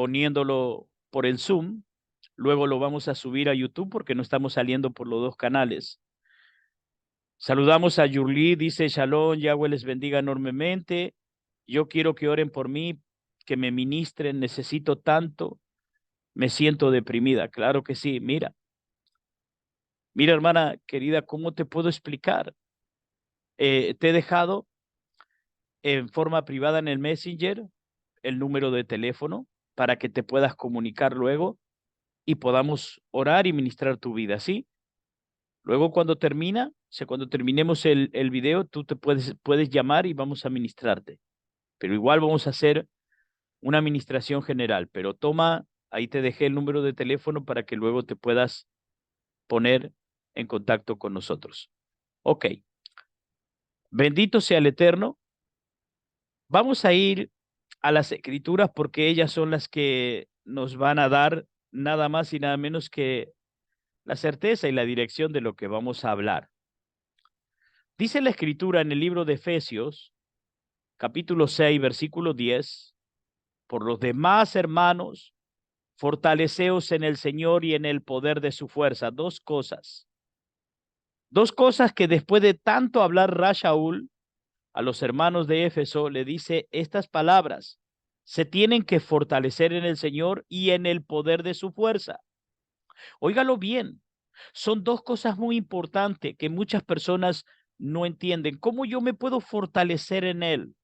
poniéndolo por el Zoom. Luego lo vamos a subir a YouTube porque no estamos saliendo por los dos canales. Saludamos a Yurli, dice Shalom, Yahweh les bendiga enormemente. Yo quiero que oren por mí, que me ministren, necesito tanto, me siento deprimida. Claro que sí, mira hermana querida, ¿cómo te puedo explicar? Te he dejado en forma privada en el Messenger el número de teléfono para que te puedas comunicar luego y podamos orar y ministrar tu vida, ¿sí? Luego cuando terminemos el video, tú puedes llamar y vamos a ministrarte. Pero igual vamos a hacer una administración general, pero toma, ahí te dejé el número de teléfono para que luego te puedas poner en contacto con nosotros. Ok, bendito sea el Eterno. Vamos a ir a las escrituras porque ellas son las que nos van a dar nada más y nada menos que la certeza y la dirección de lo que vamos a hablar. Dice la escritura en el libro de Efesios, capítulo 6, versículo 10, por los demás hermanos, fortaleceos en el Señor y en el poder de su fuerza. Dos cosas que después de tanto hablar Rashaul a los hermanos de Éfeso, le dice estas palabras: se tienen que fortalecer en el Señor y en el poder de su fuerza. Óigalo bien, son dos cosas muy importantes que muchas personas no entienden. ¿Cómo yo me puedo fortalecer en Él?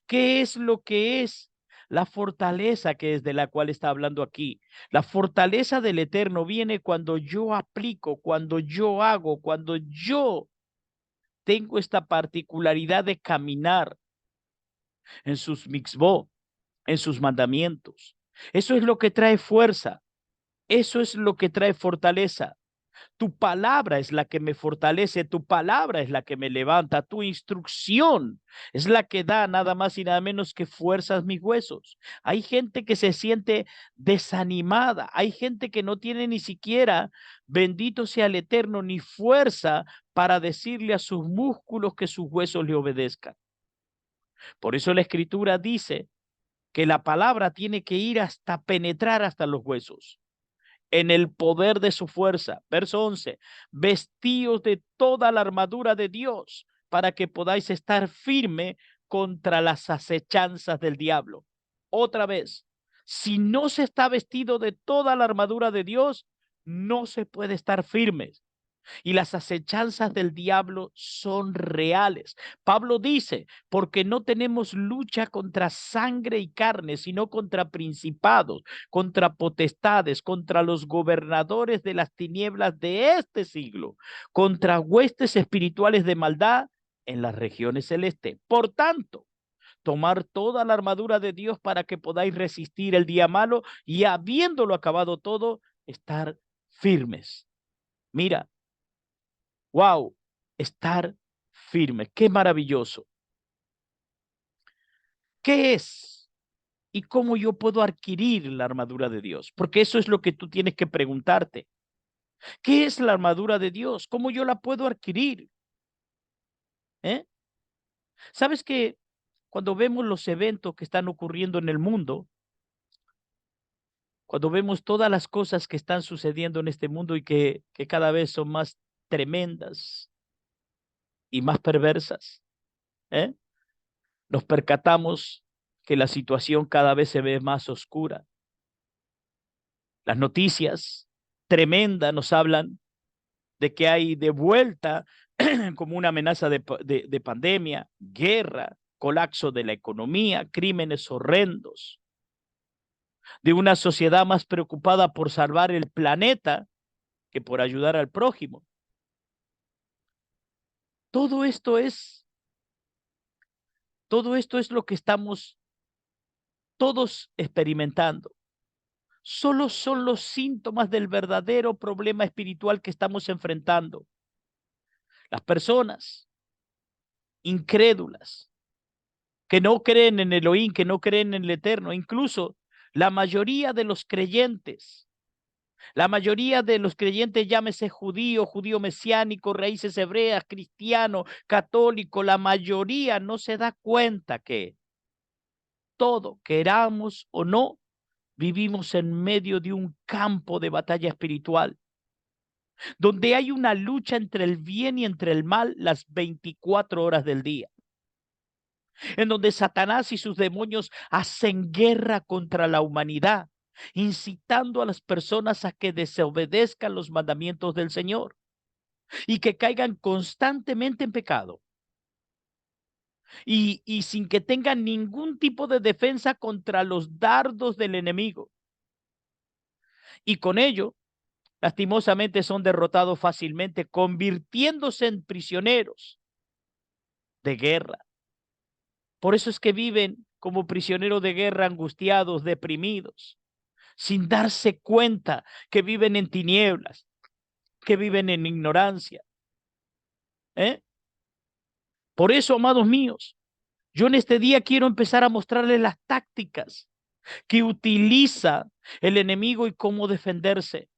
¿Qué es lo que es la fortaleza que es de la cual está hablando aquí? La fortaleza del Eterno viene cuando yo aplico, cuando yo hago, cuando yo tengo esta particularidad de caminar en sus mitzvot, en sus mandamientos. Eso es lo que trae fuerza, eso es lo que trae fortaleza. Tu palabra es la que me fortalece, tu palabra es la que me levanta, tu instrucción es la que da nada más y nada menos que fuerzas mis huesos. Hay gente que se siente desanimada, hay gente que no tiene ni siquiera, bendito sea el Eterno, ni fuerza para decirle a sus músculos que sus huesos le obedezcan. Por eso la escritura dice que la palabra tiene que ir hasta penetrar hasta los huesos en el poder de su fuerza. Verso 11, vestíos de toda la armadura de Dios para que podáis estar firme contra las acechanzas del diablo. Otra vez, si no se está vestido de toda la armadura de Dios, no se puede estar firme y las acechanzas del diablo son reales. Pablo dice, porque no tenemos lucha contra sangre y carne, sino contra principados, contra potestades, contra los gobernadores de las tinieblas de este siglo, contra huestes espirituales de maldad en las regiones celestes. Por tanto, tomar toda la armadura de Dios para que podáis resistir el día malo y habiéndolo acabado todo, estar firmes. Mira, wow, estar firme, qué maravilloso. ¿Qué es? ¿Y cómo yo puedo adquirir la armadura de Dios? Porque eso es lo que tú tienes que preguntarte. ¿Qué es la armadura de Dios? ¿Cómo yo la puedo adquirir? ¿Eh? ¿Sabes que cuando vemos los eventos que están ocurriendo en el mundo, cuando vemos todas las cosas que están sucediendo en este mundo y que cada vez son más tremendas y más perversas, ¿eh? Nos percatamos que la situación cada vez se ve más oscura. Las noticias tremendas nos hablan de que hay de vuelta como una amenaza de pandemia, guerra, colapso de la economía, crímenes horrendos, de una sociedad más preocupada por salvar el planeta que por ayudar al prójimo. Todo esto es, todo esto es lo que estamos todos experimentando. Solo son los síntomas del verdadero problema espiritual que estamos enfrentando. Las personas incrédulas, que no creen en Elohim, que no creen en el Eterno, incluso la mayoría de los creyentes, llámese judío, judío mesiánico, raíces hebreas, cristiano, católico, la mayoría no se da cuenta que todo, queramos o no, Vivimos en medio de un campo de batalla espiritual, donde hay una lucha entre el bien y entre el mal las 24 horas del día, en donde Satanás y sus demonios hacen guerra contra la humanidad, incitando a las personas a que desobedezcan los mandamientos del Señor y que caigan constantemente en pecado y sin que tengan ningún tipo de defensa contra los dardos del enemigo. Y con ello, lastimosamente, son derrotados fácilmente, convirtiéndose en prisioneros de guerra. Por eso es que viven como prisioneros de guerra, angustiados, deprimidos, sin darse cuenta que viven en tinieblas, que viven en ignorancia. ¿Eh? Por eso, amados míos, yo en este día quiero empezar a mostrarles las tácticas que utiliza el enemigo y cómo defenderse.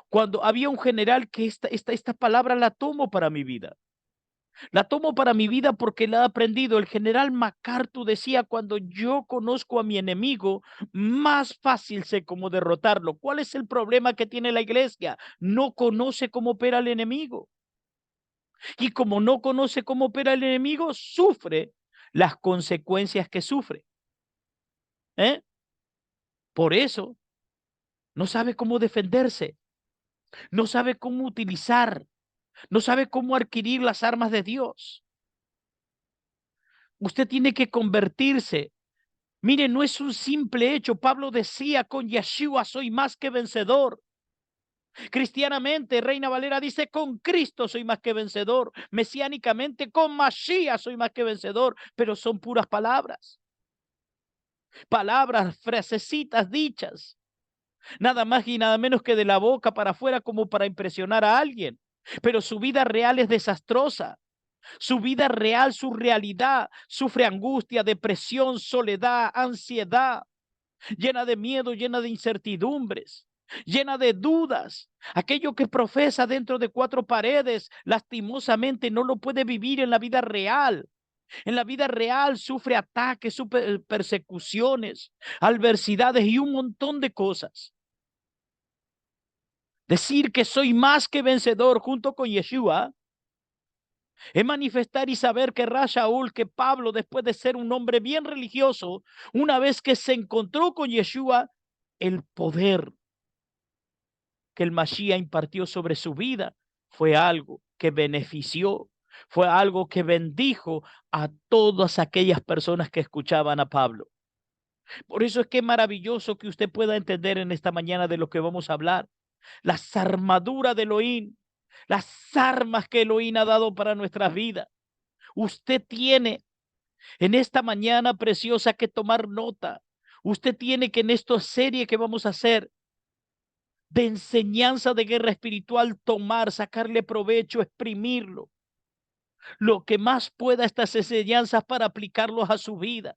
Cuando había un general que esta palabra la tomo para mi vida. La tomo para mi vida porque la he aprendido. El general MacArthur decía, cuando yo conozco a mi enemigo, más fácil sé cómo derrotarlo. ¿Cuál es el problema que tiene la iglesia? No conoce cómo opera el enemigo. Y como no conoce cómo opera el enemigo, sufre las consecuencias que sufre. ¿Eh? Por eso no sabe cómo defenderse, no sabe cómo utilizar, no sabe cómo adquirir las armas de Dios. Usted tiene que convertirse. Mire, no es un simple hecho. Pablo decía, con Yeshua soy más que vencedor. Cristianamente, Reina Valera dice, con Cristo soy más que vencedor. Mesiánicamente, con Mashiach soy más que vencedor. Pero son puras palabras. Palabras, frasecitas dichas. Nada más y nada menos que de la boca para afuera como para impresionar a alguien. Pero su vida real es desastrosa. Su vida real, su realidad, sufre angustia, depresión, soledad, ansiedad, llena de miedo, llena de incertidumbres, llena de dudas. Aquello que profesa dentro de cuatro paredes, lastimosamente no lo puede vivir en la vida real. En la vida real sufre ataques, sufre persecuciones, adversidades y un montón de cosas. Decir que soy más que vencedor junto con Yeshua es manifestar y saber que Rashaul, que Pablo, después de ser un hombre bien religioso, una vez que se encontró con Yeshua, el poder que el Mashiach impartió sobre su vida fue algo que benefició, fue algo que bendijo a todas aquellas personas que escuchaban a Pablo. Por eso es que es maravilloso que usted pueda entender en esta mañana de lo que vamos a hablar. Las armaduras de Elohim, las armas que Elohim ha dado para nuestras vidas. Usted tiene en esta mañana preciosa que tomar nota. Usted tiene que en esta serie que vamos a hacer de enseñanza de guerra espiritual tomar, sacarle provecho, exprimirlo. Lo que más pueda estas enseñanzas para aplicarlos a su vida,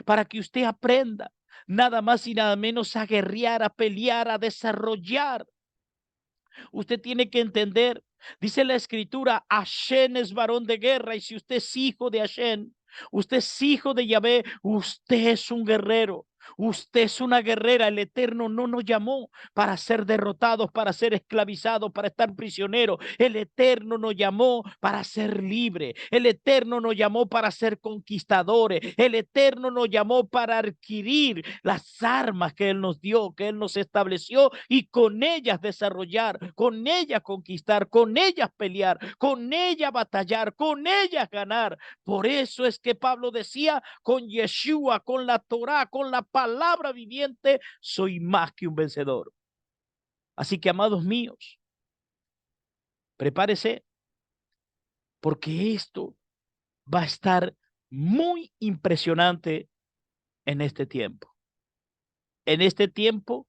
para que usted aprenda nada más y nada menos a guerrear, a pelear, a desarrollar. Usted tiene que entender, dice la escritura, Hashem es varón de guerra, y si usted es hijo de Hashem, usted es hijo de Yahvé, usted es un guerrero. Usted es una guerrera. El Eterno no nos llamó para ser derrotados, para ser esclavizados, para estar prisioneros. El Eterno nos llamó para ser libres. El Eterno nos llamó para ser conquistadores. El Eterno nos llamó para adquirir las armas que Él nos dio, que Él nos estableció y con ellas desarrollar, con ellas conquistar, con ellas pelear, con ellas batallar, con ellas ganar. Por eso es que Pablo decía, con Yeshua, con la Torá, con la palabra viviente, soy más que un vencedor. Así que, amados míos, prepárese, porque esto va a estar muy impresionante en este tiempo. En este tiempo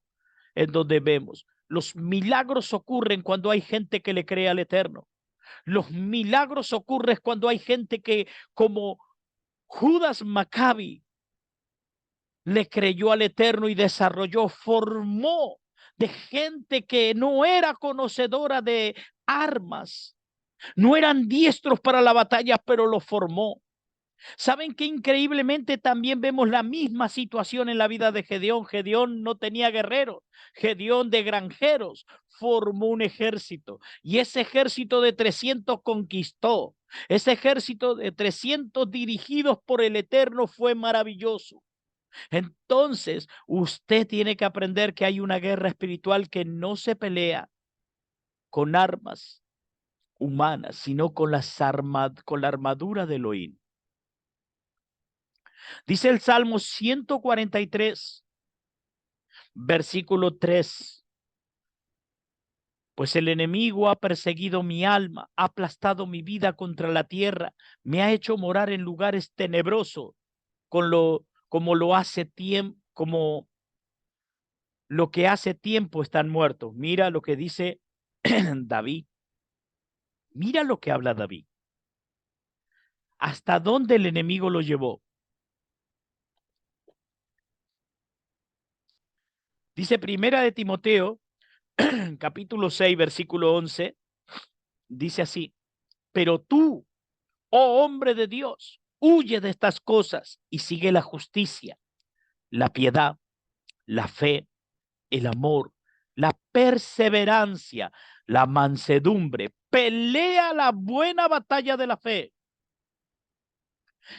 en donde vemos los milagros ocurren cuando hay gente que le cree al Eterno. Los milagros ocurren cuando hay gente que, como Judas Maccabi, le creyó al Eterno y desarrolló, formó de gente que no era conocedora de armas, no eran diestros para la batalla, pero lo formó. ¿Saben que increíblemente también vemos la misma situación en la vida de Gedeón? Gedeón no tenía guerreros. Gedeón, de granjeros, formó un ejército y ese ejército de 300 conquistó. Ese ejército de 300 dirigidos por el Eterno fue maravilloso. Entonces, usted tiene que aprender que hay una guerra espiritual que no se pelea con armas humanas, sino con con la armadura de Elohim. Dice el Salmo 143, versículo 3. Pues el enemigo ha perseguido mi alma, ha aplastado mi vida contra la tierra, me ha hecho morar en lugares tenebrosos, como lo hace tiempo, como lo que hace tiempo están muertos. Mira lo que dice David. Mira lo que habla David. ¿Hasta dónde el enemigo lo llevó? Dice Primera de Timoteo, capítulo 6, versículo 11, dice así: pero tú, oh hombre de Dios, huye de estas cosas y sigue la justicia, la piedad, la fe, el amor, la perseverancia, la mansedumbre. Pelea la buena batalla de la fe.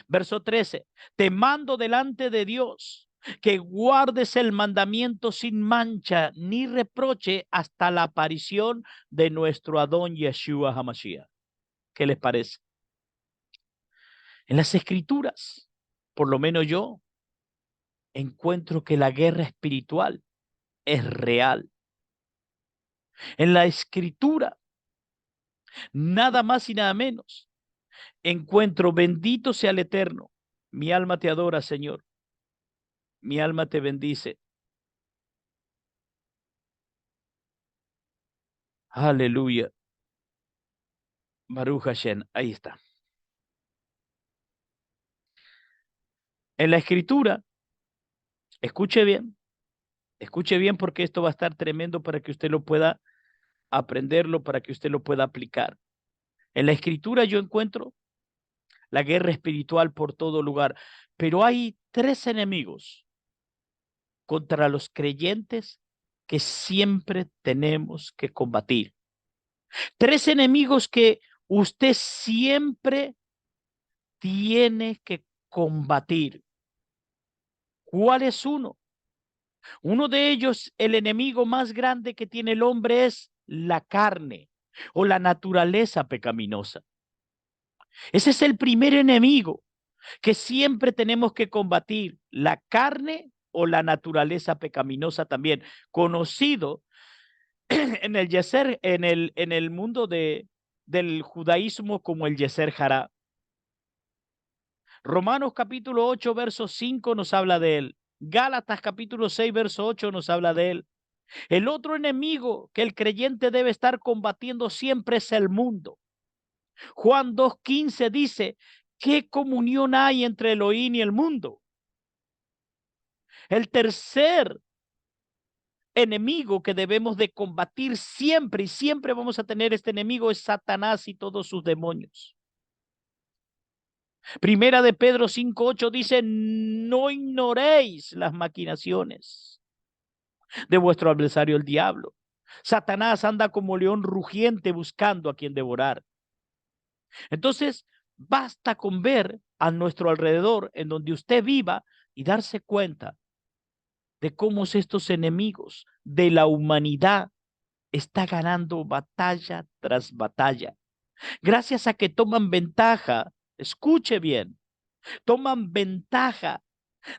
Verso 13, te mando delante de Dios que guardes el mandamiento sin mancha ni reproche hasta la aparición de nuestro Adón Yeshua HaMashiach. ¿Qué les parece? En las escrituras, por lo menos yo, encuentro que la guerra espiritual es real. En la escritura, nada más y nada menos, encuentro: bendito sea el Eterno. Mi alma te adora, Señor. Mi alma te bendice. Aleluya. Baruch Hashem. Ahí está. En la escritura, escuche bien porque esto va a estar tremendo para que usted lo pueda aprenderlo, para que usted lo pueda aplicar. En la escritura yo encuentro la guerra espiritual por todo lugar, pero hay tres enemigos contra los creyentes que siempre tenemos que combatir. Tres enemigos que usted siempre tiene que combatir. ¿Cuál es uno? Uno de ellos, el enemigo más grande que tiene el hombre, es la carne o la naturaleza pecaminosa. Ese es el primer enemigo que siempre tenemos que combatir: la carne o la naturaleza pecaminosa, también conocido en el yeser, en el mundo del judaísmo como el yeser hará. Romanos capítulo 8, verso 5 nos habla de él. Gálatas capítulo 6, verso 8 nos habla de él. El otro enemigo que el creyente debe estar combatiendo siempre es el mundo. Juan 2:15 dice: ¿qué comunión hay entre Elohim y el mundo? El tercer enemigo que debemos de combatir siempre, y siempre vamos a tener este enemigo, es Satanás y todos sus demonios. Primera de Pedro 5:8 dice: no ignoréis las maquinaciones de vuestro adversario el diablo. Satanás anda como león rugiente buscando a quien devorar. Entonces, basta con ver a nuestro alrededor, en donde usted viva, y darse cuenta de cómo estos enemigos de la humanidad está ganando batalla tras batalla. Gracias a que toman ventaja, escuche bien, toman ventaja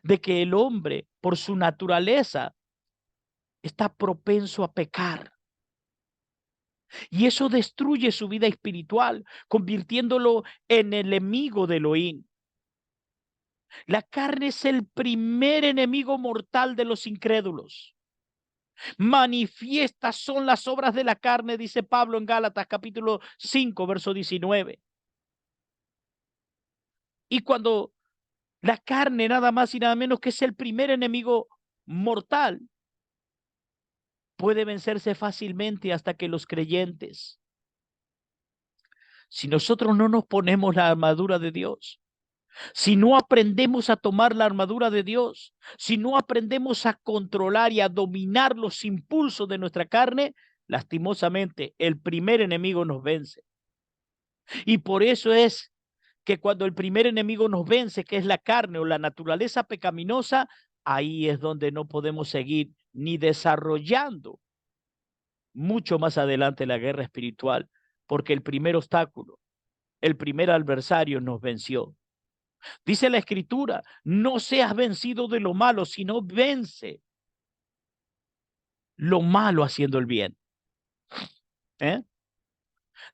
de que el hombre, por su naturaleza, está propenso a pecar. Y eso destruye su vida espiritual, convirtiéndolo en el enemigo de Elohim. La carne es el primer enemigo mortal de los incrédulos. Manifiestas son las obras de la carne, dice Pablo en Gálatas capítulo 5, verso 19. Y cuando la carne, nada más y nada menos que es el primer enemigo mortal, puede vencerse fácilmente hasta que los creyentes, si nosotros no nos ponemos la armadura de Dios, Si no aprendemos a tomar la armadura de Dios, si no aprendemos a controlar y a dominar los impulsos de nuestra carne, lastimosamente el primer enemigo nos vence. Y por eso es que cuando el primer enemigo nos vence, que es la carne o la naturaleza pecaminosa, ahí es donde no podemos seguir ni desarrollando mucho más adelante la guerra espiritual, porque el primer obstáculo, el primer adversario nos venció. Dice la escritura, no seas vencido de lo malo, sino vence lo malo haciendo el bien. ¿Eh?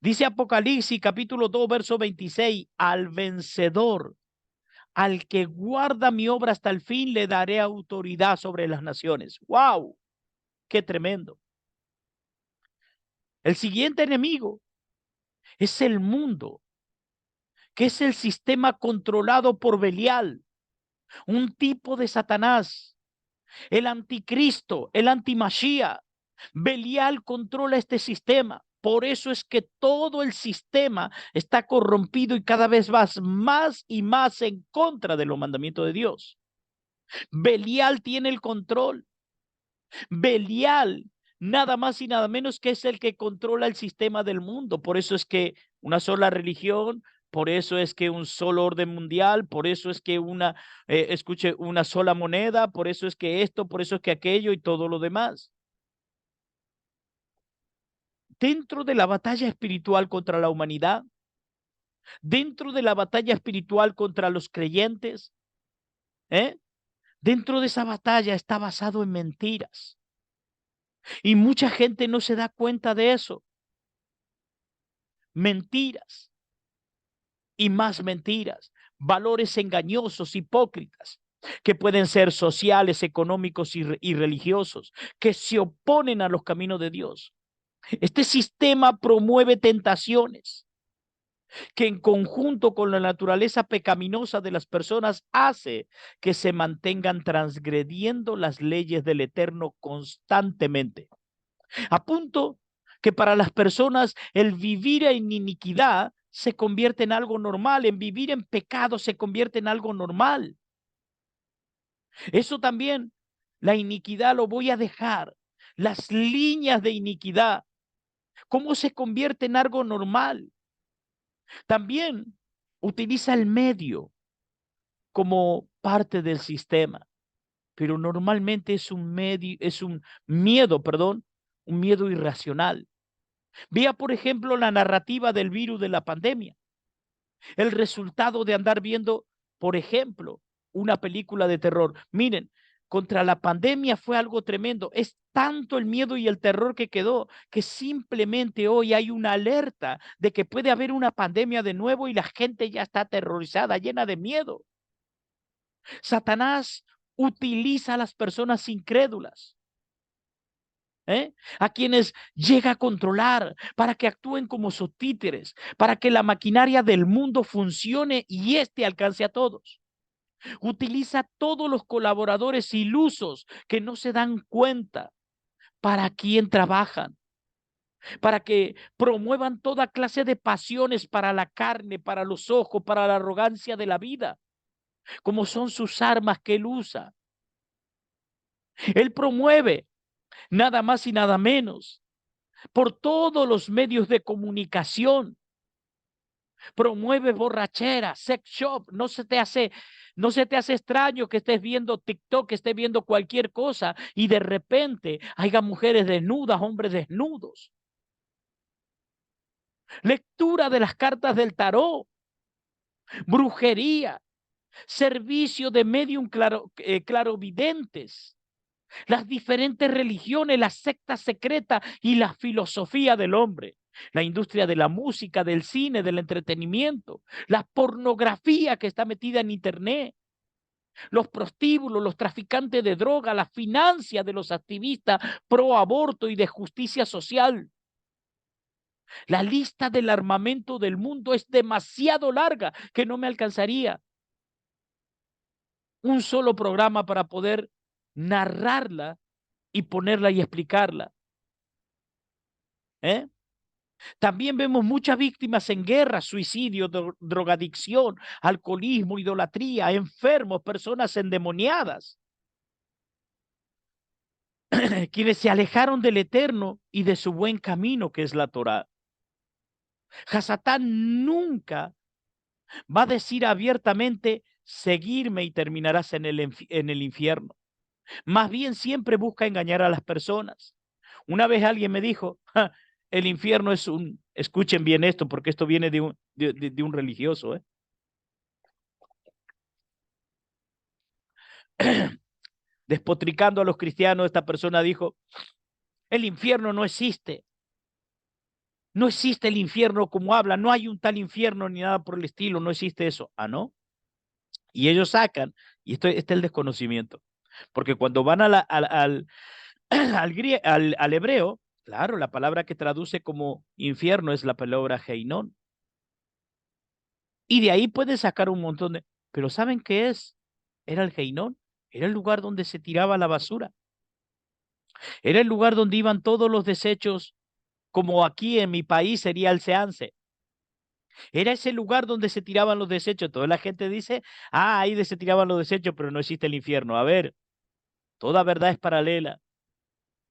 Dice Apocalipsis capítulo 2, verso 26, al vencedor, al que guarda mi obra hasta el fin, le daré autoridad sobre las naciones. ¡Wow! ¡Qué tremendo! El siguiente enemigo es el mundo, que es el sistema controlado por Belial, un tipo de Satanás, el anticristo, el antimachía. Belial controla este sistema. Por eso es que todo el sistema está corrompido y cada vez vas más y más en contra de los mandamientos de Dios. Belial tiene el control. Belial, nada más y nada menos que es el que controla el sistema del mundo. Por eso es que una sola religión, por eso es que un solo orden mundial, por eso es que escuche, una sola moneda, por eso es que esto, por eso es que aquello y todo lo demás. Dentro de la batalla espiritual contra la humanidad, dentro de la batalla espiritual contra los creyentes, ¿eh? Dentro de esa batalla está basado en mentiras. Y mucha gente no se da cuenta de eso. Mentiras y más mentiras, valores engañosos, hipócritas, que pueden ser sociales, económicos y religiosos, que se oponen a los caminos de Dios. Este sistema promueve tentaciones que en conjunto con la naturaleza pecaminosa de las personas hace que se mantengan transgrediendo las leyes del Eterno constantemente. A punto que para las personas el vivir en iniquidad se convierte en algo normal, en vivir en pecado se convierte en algo normal. Eso también, la iniquidad lo voy a dejar. Las líneas de iniquidad, ¿cómo se convierte en algo normal? También utiliza el medio como parte del sistema, pero normalmente es un medio, es un miedo, perdón, un miedo irracional. Vea, por ejemplo, la narrativa del virus de la pandemia, el resultado de andar viendo, por ejemplo, una película de terror. Miren, contra la pandemia fue algo tremendo. Es tanto el miedo y el terror que quedó que simplemente hoy hay una alerta de que puede haber una pandemia de nuevo y la gente ya está aterrorizada, llena de miedo. Satanás utiliza a las personas incrédulas, a quienes llega a controlar para que actúen como sus títeres, para que la maquinaria del mundo funcione y éste alcance a todos. Utiliza todos los colaboradores ilusos que no se dan cuenta para quién trabajan, para que promuevan toda clase de pasiones para la carne, para los ojos, para la arrogancia de la vida, como son sus armas que él usa. Él promueve nada más y nada menos por todos los medios de comunicación. Promueve borrachera, sex shop. No se te hace extraño que estés viendo TikTok, que estés viendo cualquier cosa y de repente haya mujeres desnudas, hombres desnudos. Lectura de las cartas del tarot, brujería, servicio de medium clarovidentes, las diferentes religiones, la secta secreta y la filosofía del hombre, la industria de la música, del cine, del entretenimiento, la pornografía que está metida en internet, los prostíbulos, los traficantes de droga, la financia de los activistas pro aborto y de justicia social. La lista del armamento del mundo es demasiado larga que no me alcanzaría un solo programa para poder narrarla y ponerla y explicarla. ¿Eh? También vemos muchas víctimas en guerra, suicidio, drogadicción, alcoholismo, idolatría, enfermos, personas endemoniadas, quienes se alejaron del Eterno y de su buen camino que es la Torá. Hasatán nunca va a decir abiertamente, seguirme y terminarás en el infierno. Más bien siempre busca engañar a las personas. Una vez alguien me dijo, "Ja, el infierno es escuchen bien esto, porque esto viene de un religioso, ¿eh? Despotricando a los cristianos, esta persona dijo, el infierno no existe. No existe el infierno como habla, no hay un tal infierno ni nada por el estilo, no existe eso. Ah, ¿no? Y ellos sacan, y este es el desconocimiento, porque cuando van al hebreo, claro, la palabra que traduce como infierno es la palabra Heinón. Y de ahí pueden sacar un montón de... Pero ¿saben qué es? Era el Heinón, era el lugar donde se tiraba la basura, era el lugar donde iban todos los desechos, como aquí en mi país sería el Seance. Era ese lugar donde se tiraban los desechos. Toda la gente dice, ah, ahí se tiraban los desechos, pero no existe el infierno. A ver, toda verdad es paralela.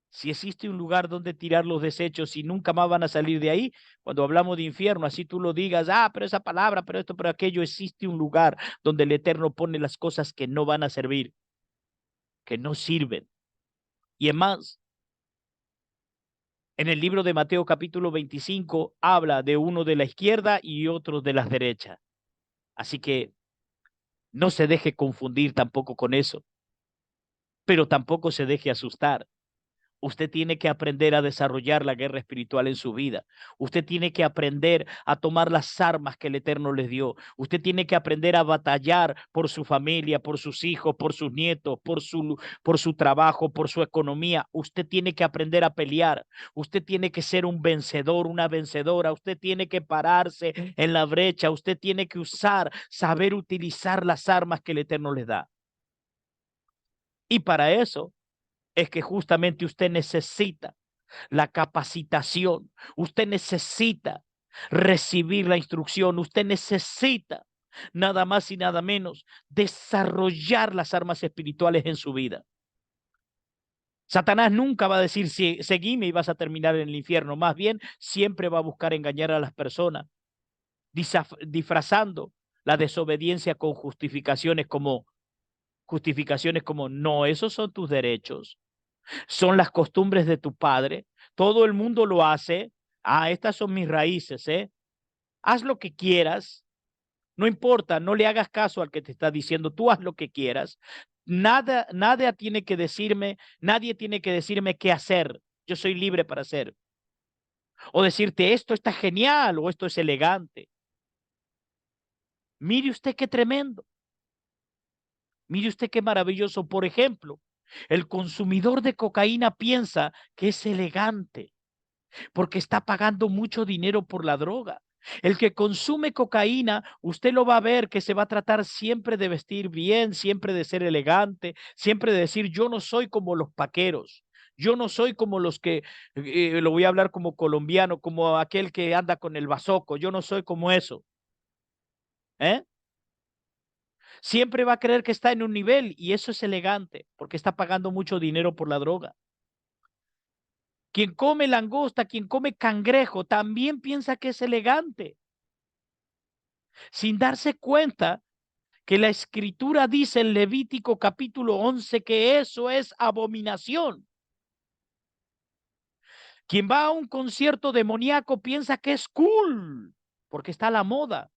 Si existe un lugar donde tirar los desechos y nunca más van a salir de ahí, cuando hablamos de infierno, así tú lo digas, ah, pero esa palabra, pero esto, pero aquello, existe un lugar donde el Eterno pone las cosas que no van a servir, que no sirven. Y es más, en el libro de Mateo capítulo 25 habla de uno de la izquierda y otro de la derecha. Así que no se deje confundir tampoco con eso, pero tampoco se deje asustar. Usted tiene que aprender a desarrollar la guerra espiritual en su vida. Usted tiene que aprender a tomar las armas que el Eterno les dio. Usted tiene que aprender a batallar por su familia, por sus hijos, por sus nietos, por su trabajo, por su economía. Usted tiene que aprender a pelear. Usted tiene que ser un vencedor, una vencedora. Usted tiene que pararse en la brecha. Usted tiene que saber utilizar las armas que el Eterno les da. Y para eso es que justamente usted necesita la capacitación, usted necesita recibir la instrucción, usted necesita nada más y nada menos desarrollar las armas espirituales en su vida. Satanás nunca va a decir, seguime y vas a terminar en el infierno. Más bien, siempre va a buscar engañar a las personas, disfrazando la desobediencia con justificaciones como, no, esos son tus derechos, son las costumbres de tu padre, todo el mundo lo hace, ah, estas son mis raíces, ¿eh? Haz lo que quieras, no importa, no le hagas caso al que te está diciendo, tú haz lo que quieras, nadie tiene que decirme qué hacer, yo soy libre para hacer, o decirte esto está genial o esto es elegante. Mire usted qué tremendo, mire usted qué maravilloso, por ejemplo, el consumidor de cocaína piensa que es elegante porque está pagando mucho dinero por la droga. El que consume cocaína, usted lo va a ver que se va a tratar siempre de vestir bien, siempre de ser elegante, siempre de decir, yo no soy como los paqueros, yo no soy como los que, lo voy a hablar como colombiano, como aquel que anda con el bazoco, yo no soy como eso. ¿Eh? Siempre va a creer que está en un nivel y eso es elegante, porque está pagando mucho dinero por la droga. Quien come langosta, quien come cangrejo, también piensa que es elegante, sin darse cuenta que la escritura dice en Levítico capítulo 11 que eso es abominación. Quien va a un concierto demoníaco piensa que es cool, porque está a la moda.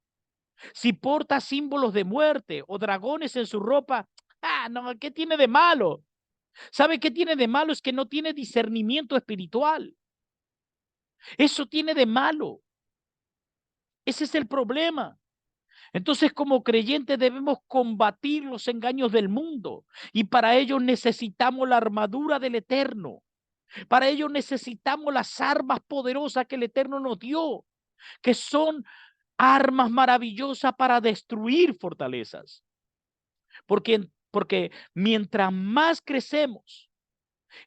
Si porta símbolos de muerte o dragones en su ropa, ah, no, ¿qué tiene de malo? ¿Sabe qué tiene de malo? Es que no tiene discernimiento espiritual. Eso tiene de malo. Ese es el problema. Entonces, como creyentes debemos combatir los engaños del mundo y para ello necesitamos la armadura del Eterno. Para ello necesitamos las armas poderosas que el Eterno nos dio, que son armas maravillosas para destruir fortalezas. Porque mientras más crecemos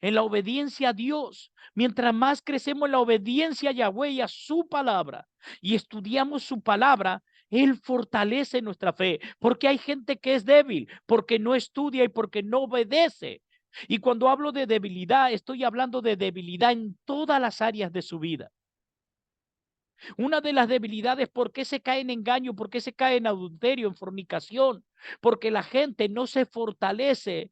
en la obediencia a Dios. Mientras más crecemos en la obediencia a Yahweh y a su palabra y estudiamos su palabra, Él fortalece nuestra fe, porque hay gente que es débil, porque no estudia y porque no obedece. Y cuando hablo de debilidad, estoy hablando de debilidad en todas las áreas de su vida. Una de las debilidades, ¿por qué se cae en engaño? ¿Por qué se cae en adulterio, en fornicación? Porque la gente no se fortalece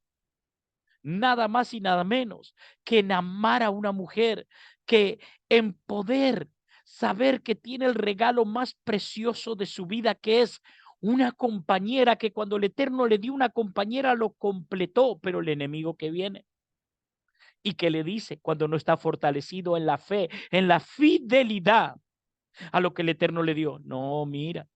nada más y nada menos que en amar a una mujer, que en poder saber que tiene el regalo más precioso de su vida, que es una compañera, que cuando el Eterno le dio una compañera lo completó, pero el enemigo que viene y que le dice cuando no está fortalecido en la fe, en la fidelidad a lo que el Eterno le dio. No, mira,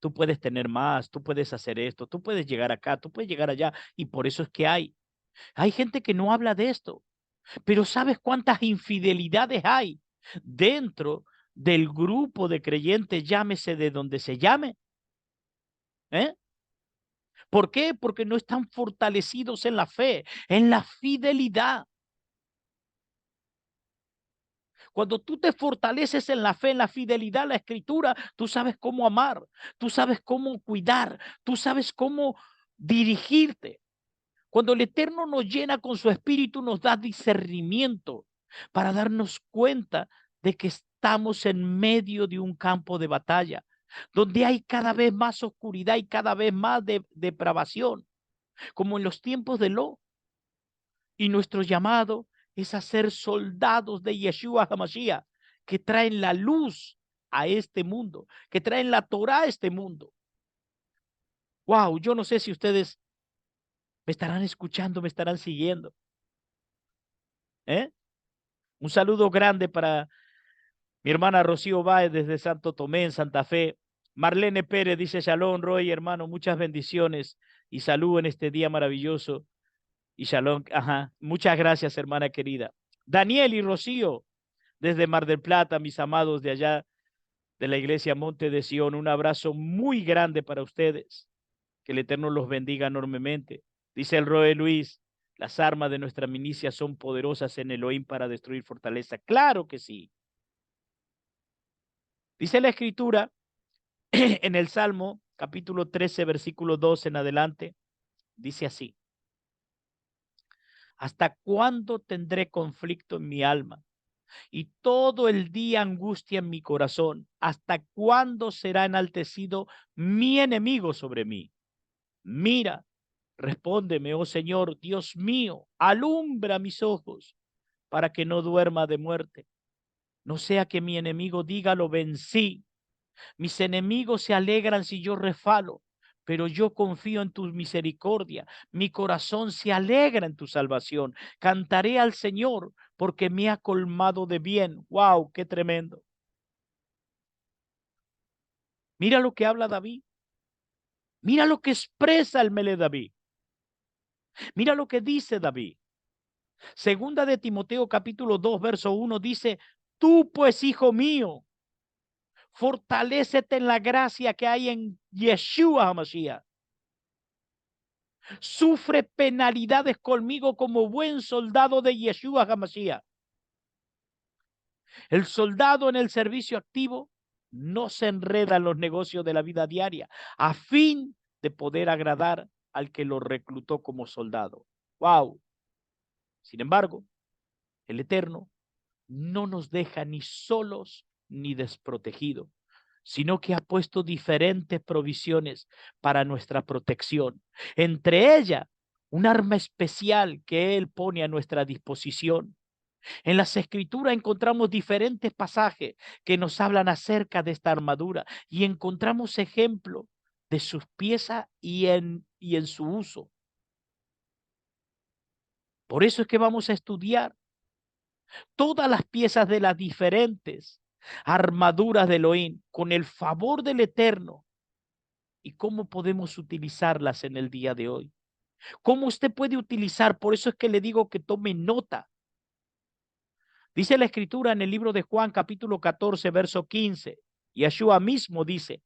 tú puedes tener más, tú puedes hacer esto, tú puedes llegar acá, tú puedes llegar allá. Y por eso es que hay gente que no habla de esto, pero ¿sabes cuántas infidelidades hay dentro del grupo de creyentes, llámese de donde se llame? ¿Eh? ¿Por qué? Porque no están fortalecidos en la fe, en la fidelidad. Cuando tú te fortaleces en la fe, en la fidelidad, la escritura, tú sabes cómo amar, tú sabes cómo cuidar, tú sabes cómo dirigirte. Cuando el Eterno nos llena con su espíritu, nos da discernimiento para darnos cuenta de que estamos en medio de un campo de batalla, donde hay cada vez más oscuridad y cada vez más depravación, como en los tiempos de Lot. Y nuestro llamado es a ser soldados de Yeshua HaMashiach, que traen la luz a este mundo, que traen la Torah a este mundo. Wow, yo no sé si ustedes me estarán escuchando, me estarán siguiendo. ¿Eh? Un saludo grande para mi hermana Rocío Báez desde Santo Tomé, en Santa Fe. Marlene Pérez dice: Shalom, Roy, hermano, muchas bendiciones y salud en este día maravilloso. Y shalom, ajá. Muchas gracias, hermana querida. Daniel y Rocío, desde Mar del Plata, mis amados de allá de la iglesia Monte de Sion, un abrazo muy grande para ustedes. Que el Eterno los bendiga enormemente. Dice el Roe Luis: las armas de nuestra milicia son poderosas en Elohim para destruir fortaleza. Claro que sí. Dice la escritura en el Salmo capítulo 13, versículo 2 en adelante, dice así: ¿hasta cuándo tendré conflicto en mi alma y todo el día angustia en mi corazón? ¿Hasta cuándo será enaltecido mi enemigo sobre mí? Mira, respóndeme, oh Señor, Dios mío, alumbra mis ojos para que no duerma de muerte. No sea que mi enemigo diga: lo vencí. Mis enemigos se alegran si yo refalo, pero yo confío en tu misericordia. Mi corazón se alegra en tu salvación. Cantaré al Señor porque me ha colmado de bien. ¡Wow! ¡Qué tremendo! Mira lo que habla David. Mira lo que expresa el Mele David. Mira lo que dice David. Segunda de Timoteo capítulo 2, verso 1 dice: tú pues, hijo mío, fortalécete en la gracia que hay en Yeshua HaMashiach. Sufre penalidades conmigo como buen soldado de Yeshua HaMashiach. El soldado en el servicio activo no se enreda en los negocios de la vida diaria a fin de poder agradar al que lo reclutó como soldado. Wow. Sin embargo, el Eterno no nos deja ni solos ni desprotegidos, sino que ha puesto diferentes provisiones para nuestra protección. Entre ellas, un arma especial que Él pone a nuestra disposición. En las Escrituras encontramos diferentes pasajes que nos hablan acerca de esta armadura y encontramos ejemplos de sus piezas y en su uso. Por eso es que vamos a estudiar todas las piezas de las diferentes armaduras de Elohim con el favor del Eterno y cómo podemos utilizarlas en el día de hoy. Cómo usted puede utilizar, por eso es que le digo que tome nota. Dice la escritura en el libro de Juan capítulo 14, verso 15. Yeshua mismo dice: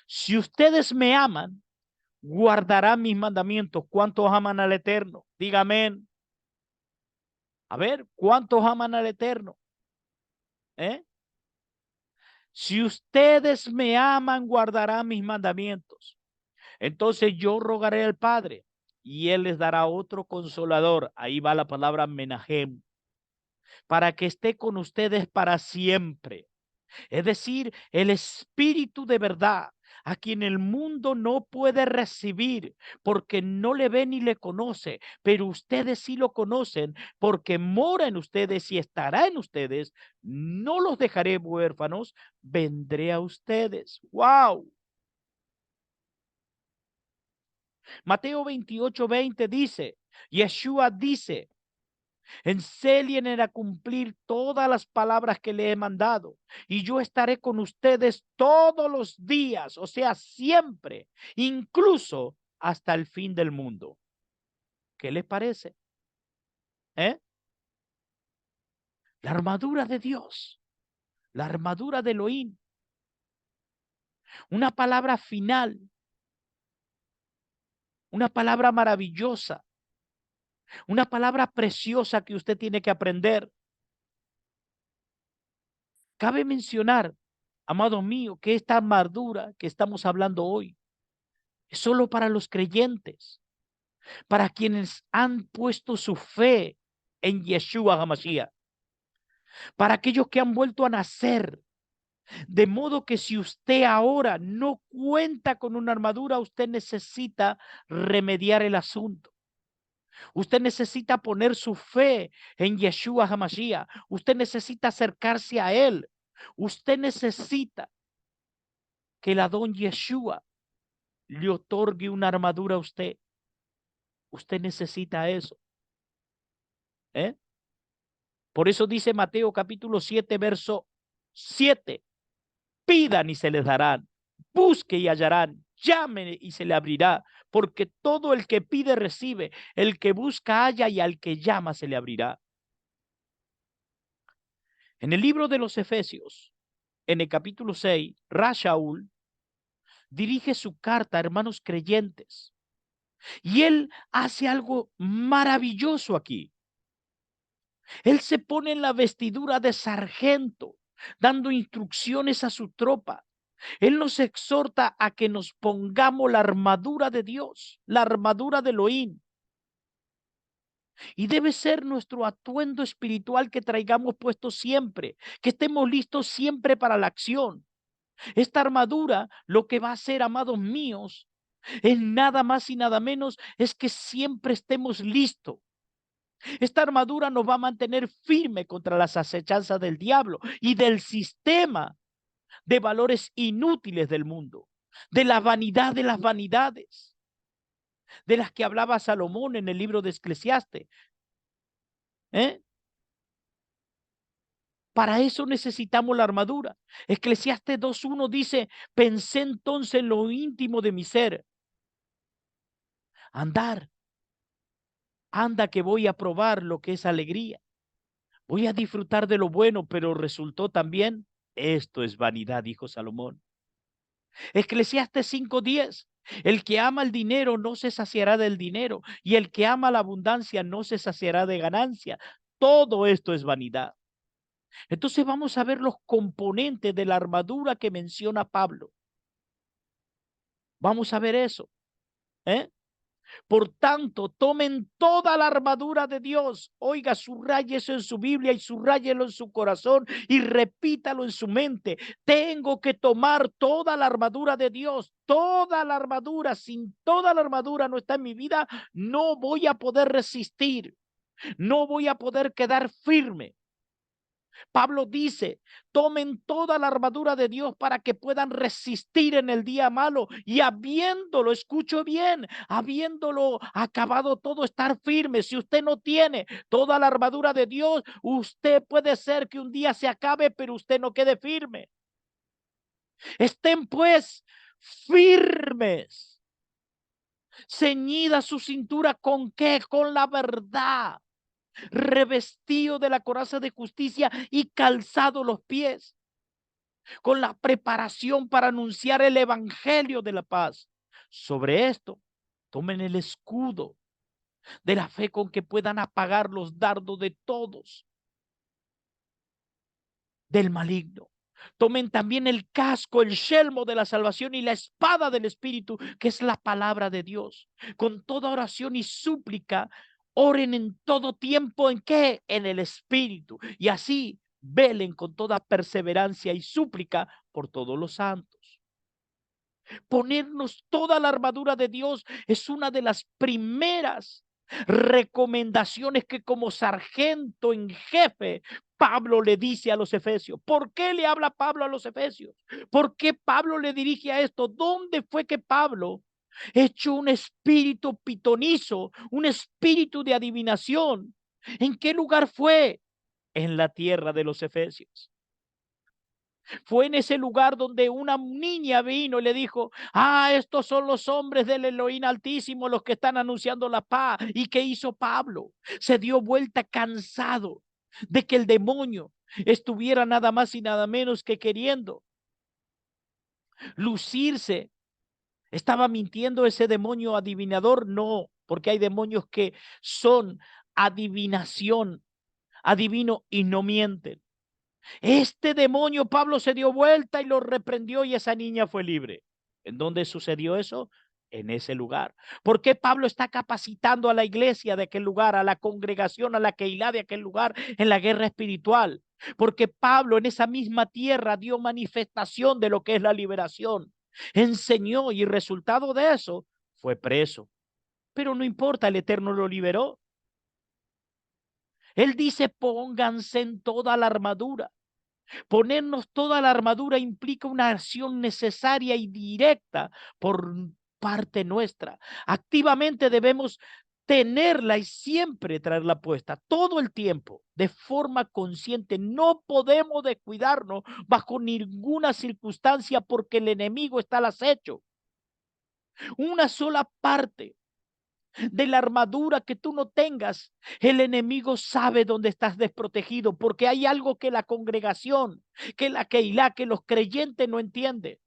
si ustedes me aman, guardará mis mandamientos. ¿Cuántos aman al Eterno? Dígame. A ver, ¿cuántos aman al Eterno? ¿Eh? Si ustedes me aman, guardarán mis mandamientos. Entonces yo rogaré al Padre y Él les dará otro consolador. Ahí va la palabra Menahem, para que esté con ustedes para siempre. Es decir, el Espíritu de verdad, a quien el mundo no puede recibir porque no le ve ni le conoce, pero ustedes sí lo conocen porque mora en ustedes y estará en ustedes. No los dejaré huérfanos, vendré a ustedes. ¡Wow! Mateo 28:20 dice, Yeshua dice, enseñen a cumplir todas las palabras que le he mandado, y yo estaré con ustedes todos los días, o sea, siempre, incluso hasta el fin del mundo. ¿Qué les parece? ¿Eh? La armadura de Dios, la armadura de Elohim, una palabra final, una palabra maravillosa, una palabra preciosa que usted tiene que aprender. Cabe mencionar, amado mío, que esta armadura que estamos hablando hoy es solo para los creyentes, para quienes han puesto su fe en Yeshua HaMashiach, para aquellos que han vuelto a nacer. De modo que si usted ahora no cuenta con una armadura, usted necesita remediar el asunto. Usted necesita poner su fe en Yeshua HaMashiach. Usted necesita acercarse a Él. Usted necesita que el Adón Yeshua le otorgue una armadura a usted. Usted necesita eso. ¿Eh? Por eso dice Mateo capítulo 7, verso 7. Pidan y se les darán. Busque y hallarán. Llamen y se le abrirá. Porque todo el que pide recibe. El que busca halla y al que llama se le abrirá. En el libro de los Efesios, en el capítulo 6, Rashaul dirige su carta a hermanos creyentes. Y él hace algo maravilloso aquí. Él se pone en la vestidura de sargento, dando instrucciones a su tropa. Él nos exhorta a que nos pongamos la armadura de Dios, la armadura de Elohim. Y debe ser nuestro atuendo espiritual que traigamos puesto siempre, que estemos listos siempre para la acción. Esta armadura lo que va a hacer, amados míos, es nada más y nada menos, es que siempre estemos listos. Esta armadura nos va a mantener firme contra las acechanzas del diablo y del sistema de valores inútiles del mundo, de la vanidad de las vanidades, de las que hablaba Salomón en el libro de Eclesiastes. ¿Eh? Para eso necesitamos la armadura. Eclesiastes 2:1 dice, pensé entonces en lo íntimo de mi ser. Anda que voy a probar lo que es alegría. Voy a disfrutar de lo bueno, pero resultó también, esto es vanidad, dijo Salomón. Eclesiastes 5:10. El que ama el dinero no se saciará del dinero, y el que ama la abundancia no se saciará de ganancia. Todo esto es vanidad. Entonces vamos a ver los componentes de la armadura que menciona Pablo. Vamos a ver eso. ¿Eh? Por tanto, tomen toda la armadura de Dios. Oiga, subraye eso en su Biblia y subrayelo en su corazón y repítalo en su mente. Tengo que tomar toda la armadura de Dios, toda la armadura. Sin toda la armadura no está en mi vida, no voy a poder resistir, no voy a poder quedar firme. Pablo dice, tomen toda la armadura de Dios para que puedan resistir en el día malo y habiéndolo, escucho bien, habiéndolo acabado todo, estar firme. Si usted no tiene toda la armadura de Dios, usted puede ser que un día se acabe, pero usted no quede firme. Estén pues firmes, ceñida su cintura con qué, con la verdad, revestido de la coraza de justicia y calzado los pies con la preparación para anunciar el evangelio de la paz. Sobre esto, tomen el escudo de la fe con que puedan apagar los dardos de todos del maligno. Tomen también el casco, el yelmo de la salvación y la espada del Espíritu, que es la palabra de Dios. Con toda oración y súplica, oren en todo tiempo. ¿En qué? En el Espíritu. Y así velen con toda perseverancia y súplica por todos los santos. Ponernos toda la armadura de Dios es una de las primeras recomendaciones que como sargento en jefe Pablo le dice a los efesios. ¿Por qué le habla Pablo a los efesios? ¿Por qué Pablo le dirige a esto? ¿Dónde fue que Pablo echó un espíritu pitonizo, un espíritu de adivinación? ¿En qué lugar fue? En la tierra de los efesios. Fue en ese lugar donde una niña vino y le dijo: estos son los hombres del Elohim Altísimo, los que están anunciando la paz. ¿Y qué hizo Pablo? Se dio vuelta cansado de que el demonio estuviera nada más y nada menos que queriendo lucirse. ¿Estaba mintiendo ese demonio adivinador? No, porque hay demonios que son adivinación, adivino y no mienten. Este demonio, Pablo se dio vuelta y lo reprendió y esa niña fue libre. ¿En dónde sucedió eso? En ese lugar. ¿Por qué Pablo está capacitando a la iglesia de aquel lugar, a la congregación, a la Keilah de aquel lugar en la guerra espiritual? Porque Pablo en esa misma tierra dio manifestación de lo que es la liberación. Enseñó y resultado de eso fue preso. Pero no importa, el Eterno lo liberó. Él dice: pónganse en toda la armadura. Ponernos toda la armadura implica una acción necesaria y directa por parte nuestra. Activamente debemos tenerla y siempre traerla puesta, todo el tiempo, de forma consciente. No podemos descuidarnos bajo ninguna circunstancia porque el enemigo está al acecho. Una sola parte de la armadura que tú no tengas, el enemigo sabe dónde estás desprotegido, porque hay algo que la congregación, que la Keilah, que los creyentes no entienden.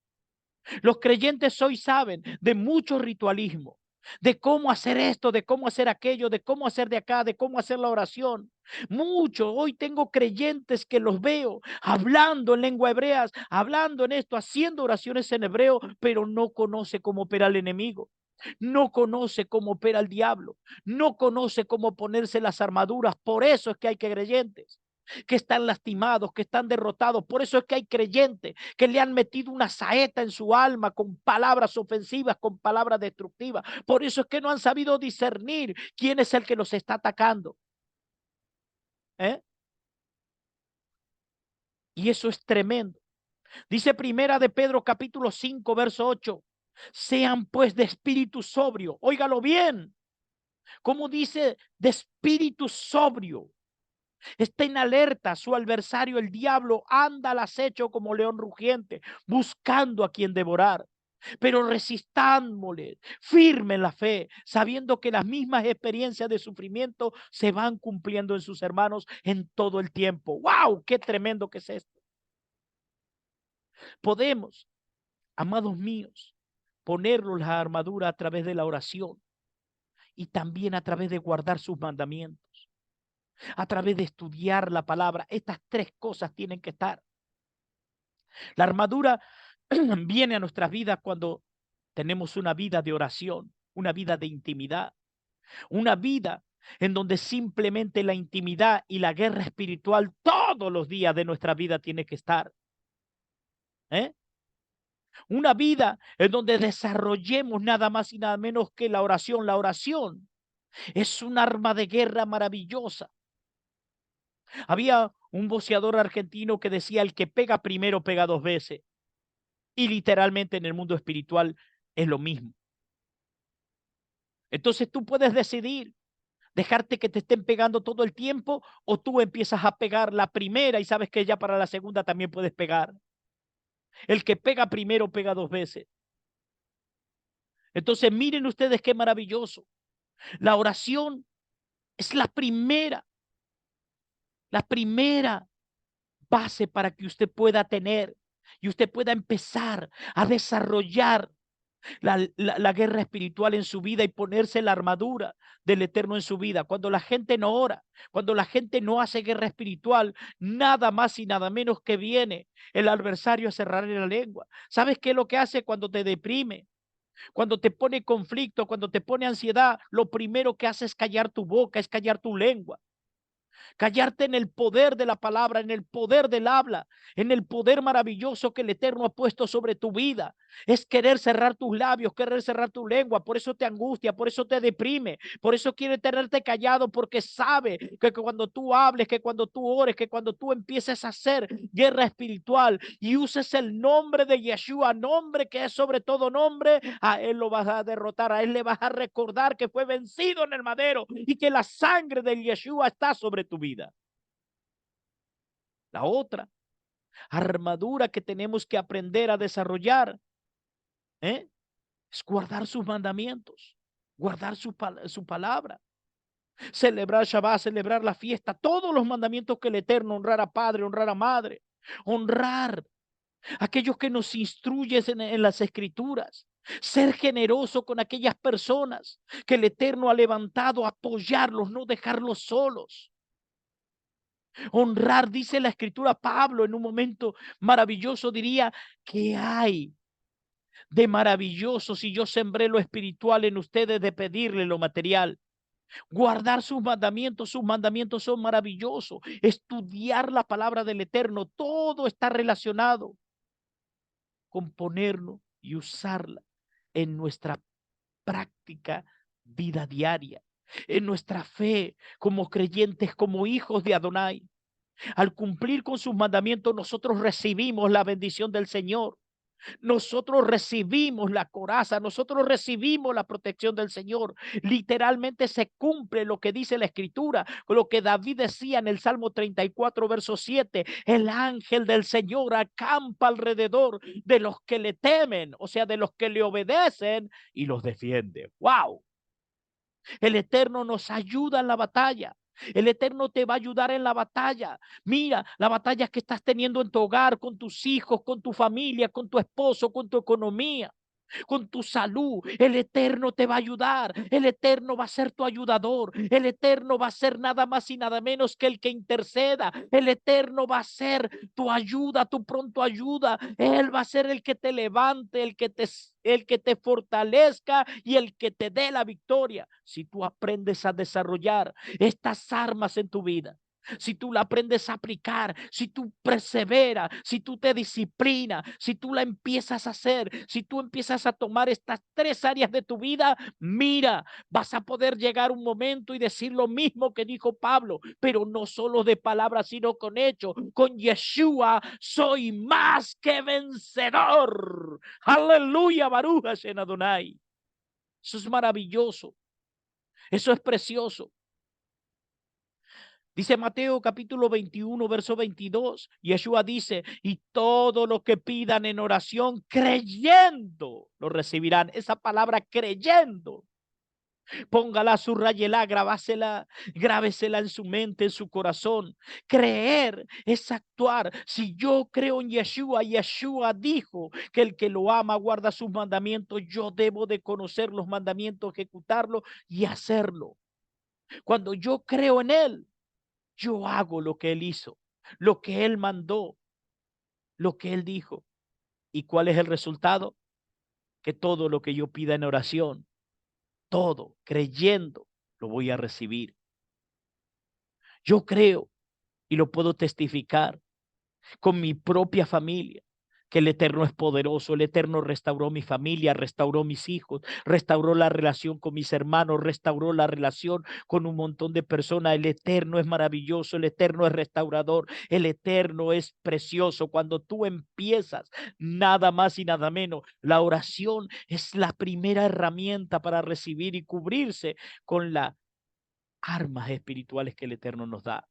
Los creyentes hoy saben de mucho ritualismo, de cómo hacer esto, de cómo hacer aquello, de cómo hacer de acá, de cómo hacer la oración. Mucho. Hoy tengo creyentes que los veo hablando en lengua hebreas, hablando en esto, haciendo oraciones en hebreo, pero no conoce cómo opera el enemigo. No conoce cómo opera el diablo, no conoce cómo ponerse las armaduras. Por eso es que hay creyentes que están lastimados, que están derrotados. Por eso es que hay creyentes que le han metido una saeta en su alma con palabras ofensivas, con palabras destructivas. Por eso es que no han sabido discernir quién es el que los está atacando. ¿Eh? Y eso es tremendo. Dice Primera de Pedro capítulo 5 verso 8: sean pues de espíritu sobrio. Óigalo bien. Como dice, de espíritu sobrio. Está en alerta. Su adversario, el diablo, anda al acecho como león rugiente, buscando a quien devorar. Pero resistámosle, firme en la fe, sabiendo que las mismas experiencias de sufrimiento se van cumpliendo en sus hermanos en todo el tiempo. ¡Wow! ¡Qué tremendo que es esto! Podemos, amados míos, ponernos la armadura a través de la oración y también a través de guardar sus mandamientos, a través de estudiar la palabra. Estas tres cosas tienen que estar. La armadura viene a nuestras vidas cuando tenemos una vida de oración, una vida de intimidad, una vida en donde simplemente la intimidad y la guerra espiritual todos los días de nuestra vida tiene que estar. ¿Eh? Una vida en donde desarrollemos nada más y nada menos que la oración. La oración es un arma de guerra maravillosa. Había un boxeador argentino que decía: el que pega primero pega dos veces. Y literalmente en el mundo espiritual es lo mismo. Entonces tú puedes decidir dejarte que te estén pegando todo el tiempo, o tú empiezas a pegar la primera y sabes que ya para la segunda también puedes pegar. El que pega primero pega dos veces. Entonces miren ustedes qué maravilloso. La oración es la primera base para que usted pueda tener y usted pueda empezar a desarrollar la guerra espiritual en su vida y ponerse la armadura del Eterno en su vida. Cuando la gente no ora, cuando la gente no hace guerra espiritual, nada más y nada menos que viene el adversario a cerrarle la lengua. ¿Sabes qué es lo que hace cuando te deprime? Cuando te pone conflicto, cuando te pone ansiedad, lo primero que hace es callar tu boca, es callar tu lengua. Callarte en el poder de la palabra, en el poder del habla, en el poder maravilloso que el Eterno ha puesto sobre tu vida. Es querer cerrar tus labios, querer cerrar tu lengua. Por eso te angustia, por eso te deprime, por eso quiere tenerte callado, porque sabe que cuando tú hables, que cuando tú ores, que cuando tú empieces a hacer guerra espiritual y uses el nombre de Yeshua, nombre que es sobre todo nombre, a él lo vas a derrotar, a él le vas a recordar que fue vencido en el madero y que la sangre de Yeshua está sobre tu vida. La otra armadura que tenemos que aprender a desarrollar, ¿eh? Es guardar sus mandamientos, guardar su palabra, celebrar Shabbat, celebrar la fiesta, todos los mandamientos que el Eterno, honrar a padre, honrar a madre, honrar a aquellos que nos instruyen en las escrituras, ser generoso con aquellas personas que el Eterno ha levantado, apoyarlos, no dejarlos solos. Honrar, dice la escritura, Pablo en un momento maravilloso diría, que hay de maravilloso si yo sembré lo espiritual en ustedes de pedirle lo material? Guardar sus mandamientos son maravillosos. Estudiar la palabra del Eterno, todo está relacionado con ponerlo y usarla en nuestra práctica vida diaria, en nuestra fe como creyentes, como hijos de Adonai. Al cumplir con sus mandamientos, nosotros recibimos la bendición del Señor. Nosotros recibimos la coraza, nosotros recibimos la protección del Señor. Literalmente se cumple lo que dice la Escritura, lo que David decía en el Salmo 34, verso 7. El ángel del Señor acampa alrededor de los que le temen, o sea, de los que le obedecen y los defiende. ¡Wow! El Eterno nos ayuda en la batalla. El Eterno te va a ayudar en la batalla. Mira, la batalla que estás teniendo en tu hogar, con tus hijos, con tu familia, con tu esposo, con tu economía, con tu salud. El Eterno te va a ayudar. El Eterno va a ser tu ayudador. El Eterno va a ser nada más y nada menos que el que interceda. El Eterno va a ser tu ayuda, tu pronto ayuda. Él va a ser el que te levante, el que te fortalezca y el que te dé la victoria. Si tú aprendes a desarrollar estas armas en tu vida, si tú la aprendes a aplicar, si tú perseveras, si tú te disciplinas, si tú la empiezas a hacer, si tú empiezas a tomar estas tres áreas de tu vida, mira, vas a poder llegar un momento y decir lo mismo que dijo Pablo, pero no solo de palabras, sino con hechos. Con Yeshua soy más que vencedor. Aleluya, Baruch Hashem Adonai. Eso es maravilloso. Eso es precioso. Dice Mateo capítulo 21, verso 22. Yeshua dice, y todo lo que pidan en oración, creyendo, lo recibirán. Esa palabra creyendo, póngala, subrayela, grabásela, grábesela en su mente, en su corazón. Creer es actuar. Si yo creo en Yeshua, Yeshua dijo que el que lo ama guarda sus mandamientos. Yo debo de conocer los mandamientos, ejecutarlo y hacerlo. Cuando yo creo en él, yo hago lo que él hizo, lo que él mandó, lo que él dijo. ¿Y cuál es el resultado? Que todo lo que yo pida en oración, todo creyendo, lo voy a recibir. Yo creo y lo puedo testificar con mi propia familia, que el Eterno es poderoso. El Eterno restauró mi familia, restauró mis hijos, restauró la relación con mis hermanos, restauró la relación con un montón de personas. El Eterno es maravilloso, el Eterno es restaurador, el Eterno es precioso. Cuando tú empiezas, nada más y nada menos, la oración es la primera herramienta para recibir y cubrirse con las armas espirituales que el Eterno nos da.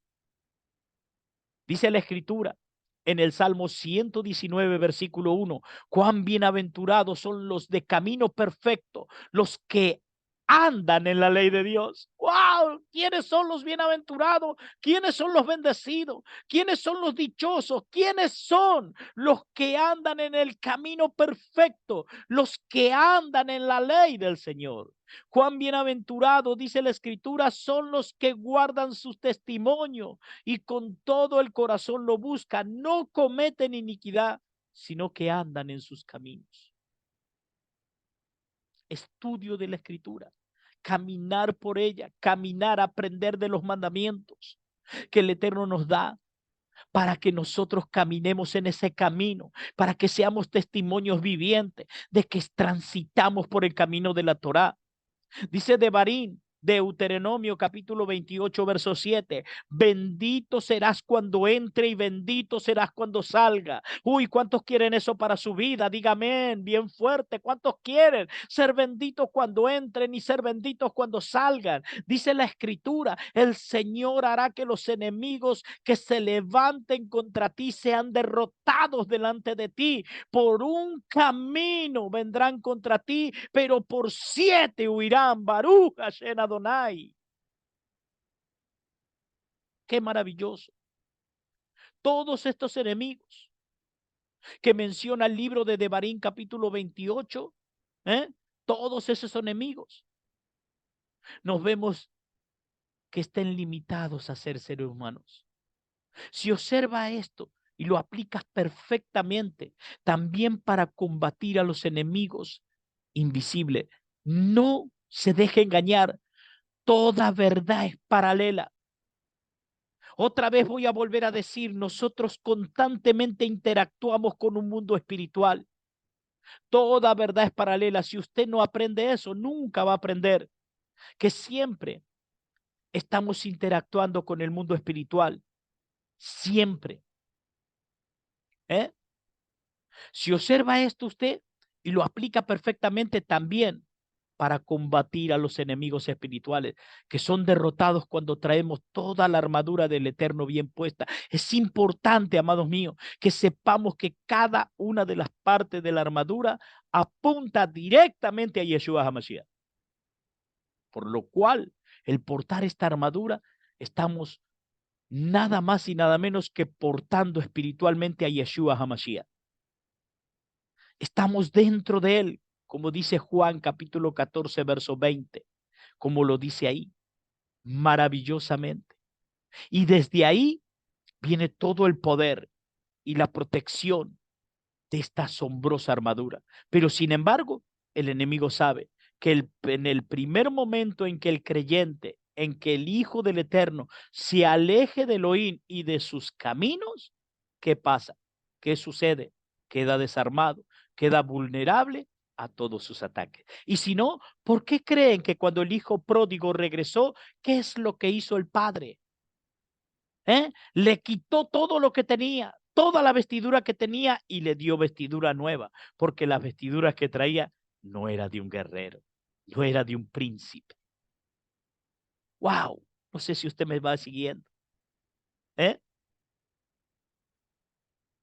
Dice la Escritura en el Salmo 119, versículo 1, cuán bienaventurados son los de camino perfecto, los que andan en la ley de Dios. ¡Wow! ¿Quiénes son los bienaventurados? ¿Quiénes son los bendecidos? ¿Quiénes son los dichosos? ¿Quiénes son los que andan en el camino perfecto? Los que andan en la ley del Señor. Cuán bienaventurado, dice la Escritura, son los que guardan sus testimonios y con todo el corazón lo buscan. No cometen iniquidad, sino que andan en sus caminos. Estudio de la Escritura, caminar por ella, caminar, aprender de los mandamientos que el Eterno nos da para que nosotros caminemos en ese camino, para que seamos testimonios vivientes de que transitamos por el camino de la Torá. Dice Devarim, Deuteronomio capítulo 28, verso 7, bendito serás cuando entre y bendito serás cuando salga. Uy, ¿cuántos quieren eso para su vida? Dígame bien fuerte, ¿cuántos quieren ser benditos cuando entren y ser benditos cuando salgan? Dice la Escritura, el Señor hará que los enemigos que se levanten contra ti sean derrotados delante de ti. Por un camino vendrán contra ti, pero por 7 huirán. Baruch Hashem Adonai. Qué maravilloso. Todos estos enemigos que menciona el libro de Devarim capítulo 28, todos esos enemigos, nos vemos que estén limitados a ser seres humanos. Si observa esto y lo aplicas perfectamente, también para combatir a los enemigos invisibles, no se deje engañar. Toda verdad es paralela. Otra vez voy a volver a decir, nosotros constantemente interactuamos con un mundo espiritual. Toda verdad es paralela. Si usted no aprende eso, nunca va a aprender que siempre estamos interactuando con el mundo espiritual. Siempre. Si observa esto usted y lo aplica perfectamente también para combatir a los enemigos espirituales que son derrotados cuando traemos toda la armadura del Eterno bien puesta. Es importante, amados míos, que sepamos que cada una de las partes de la armadura apunta directamente a Yeshua HaMashiach. Por lo cual, el portar esta armadura, estamos nada más y nada menos que portando espiritualmente a Yeshua HaMashiach. Estamos dentro de él, como dice Juan capítulo 14, verso 20, como lo dice ahí, maravillosamente. Y desde ahí viene todo el poder y la protección de esta asombrosa armadura. Pero sin embargo, el enemigo sabe que en el primer momento en que el creyente, en que el Hijo del Eterno se aleje de Elohim y de sus caminos, ¿qué pasa? ¿Qué sucede? Queda desarmado, queda vulnerable a todos sus ataques. Y si no, ¿por qué creen que cuando el hijo pródigo regresó, qué es lo que hizo el padre? Le quitó todo lo que tenía, toda la vestidura que tenía y le dio vestidura nueva, porque las vestiduras que traía no era de un guerrero, no era de un príncipe. Wow, no sé si usted me va siguiendo.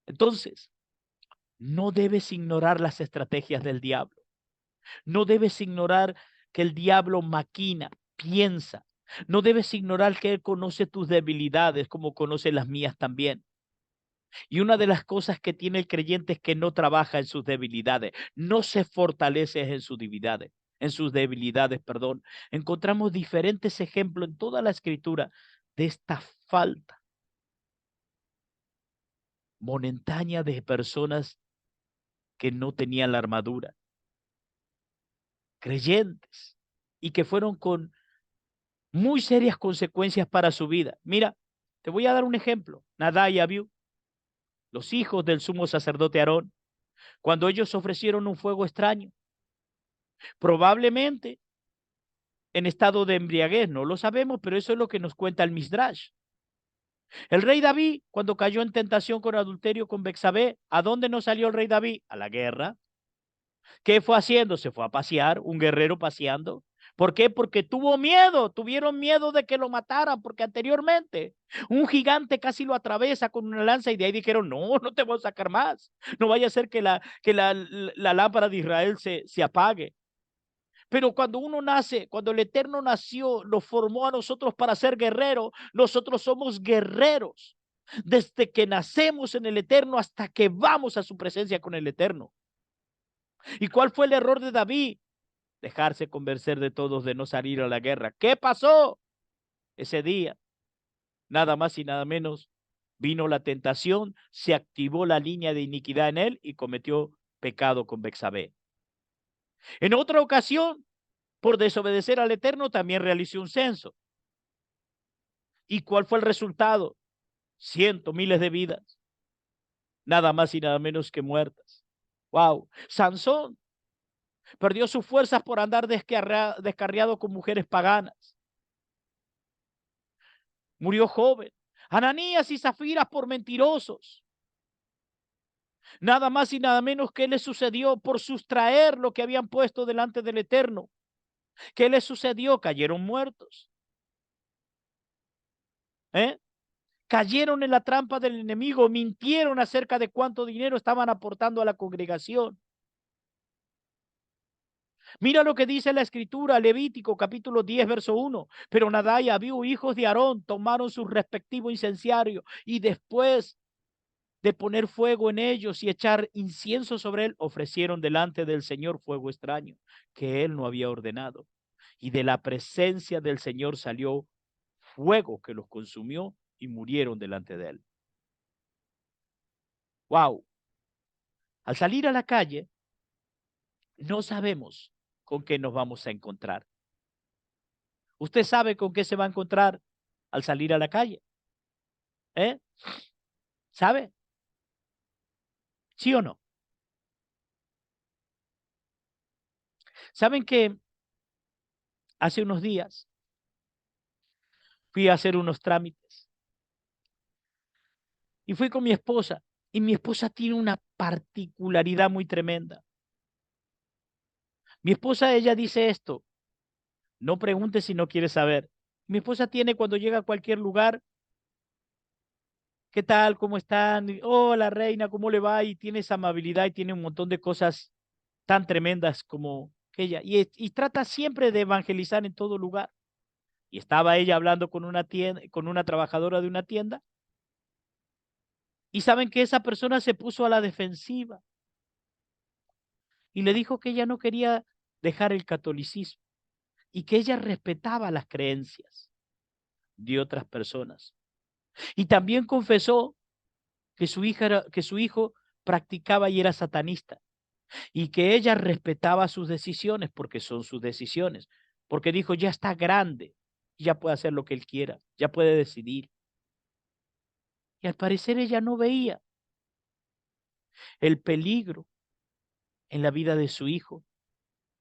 Entonces, no debes ignorar las estrategias del diablo. No debes ignorar que el diablo maquina, piensa. No debes ignorar que él conoce tus debilidades como conoce las mías también. Y una de las cosas que tiene el creyente es que no trabaja en sus debilidades, no se fortalece en sus debilidades, perdón. Encontramos diferentes ejemplos en toda la escritura de esta falta momentánea de personas que no tenían la armadura, creyentes, y que fueron con muy serias consecuencias para su vida. Mira, te voy a dar un ejemplo. Nadab y Abiú, los hijos del sumo sacerdote Aarón, cuando ellos ofrecieron un fuego extraño, probablemente en estado de embriaguez, no lo sabemos, pero eso es lo que nos cuenta el Midrash. El rey David, cuando cayó en tentación con adulterio con Bexabé, ¿a dónde no salió el rey David? A la guerra. ¿Qué fue haciendo? Se fue a pasear, un guerrero paseando. ¿Por qué? Porque tuvieron miedo de que lo mataran, porque anteriormente un gigante casi lo atraviesa con una lanza y de ahí dijeron, no, no te voy a sacar más. No vaya a ser que la lámpara de Israel se apague. Pero cuando uno nace, cuando el Eterno nació, nos formó a nosotros para ser guerreros, nosotros somos guerreros. Desde que nacemos en el Eterno hasta que vamos a su presencia con el Eterno. ¿Y cuál fue el error de David? Dejarse convencer de todos de no salir a la guerra. ¿Qué pasó ese día? Nada más y nada menos. Vino la tentación, se activó la línea de iniquidad en él y cometió pecado con Bexabé. En otra ocasión, por desobedecer al Eterno, también realizó un censo. ¿Y cuál fue el resultado? Cientos, miles de vidas, nada más y nada menos que muertas. Wow. Sansón perdió sus fuerzas por andar descarriado con mujeres paganas. Murió joven. Ananías y Zafiras por mentirosos. Nada más y nada menos que le sucedió por sustraer lo que habían puesto delante del Eterno. ¿Qué le sucedió? Cayeron muertos. ¿Eh? Cayeron en la trampa del enemigo, mintieron acerca de cuánto dinero estaban aportando a la congregación. Mira lo que dice la escritura, Levítico capítulo 10, verso 1. Pero Nadab y Abiú, hijos de Aarón, tomaron su respectivo incenciario y después de poner fuego en ellos y echar incienso sobre él, ofrecieron delante del Señor fuego extraño que él no había ordenado. Y de la presencia del Señor salió fuego que los consumió y murieron delante de él. Wow. Al salir a la calle, no sabemos con qué nos vamos a encontrar. ¿Usted sabe con qué se va a encontrar al salir a la calle? ¿Eh? ¿Sabe? ¿Sí o no? ¿Saben que hace unos días fui a hacer unos trámites y fui con mi esposa? Y mi esposa tiene una particularidad muy tremenda. Mi esposa, ella dice esto: no pregunte si no quiere saber. Mi esposa tiene, cuando llega a cualquier lugar, ¿qué tal? ¿Cómo están? Hola, reina, ¿cómo le va? Y tiene esa amabilidad y tiene un montón de cosas tan tremendas como que ella. Y trata siempre de evangelizar en todo lugar. Y estaba ella hablando con una tienda, con una trabajadora de una tienda, y saben que esa persona se puso a la defensiva y le dijo que ella no quería dejar el catolicismo y que ella respetaba las creencias de otras personas. Y también confesó que que su hijo practicaba y era satanista, y que ella respetaba sus decisiones porque son sus decisiones, porque dijo, ya está grande, ya puede hacer lo que él quiera, ya puede decidir. Y al parecer ella no veía el peligro en la vida de su hijo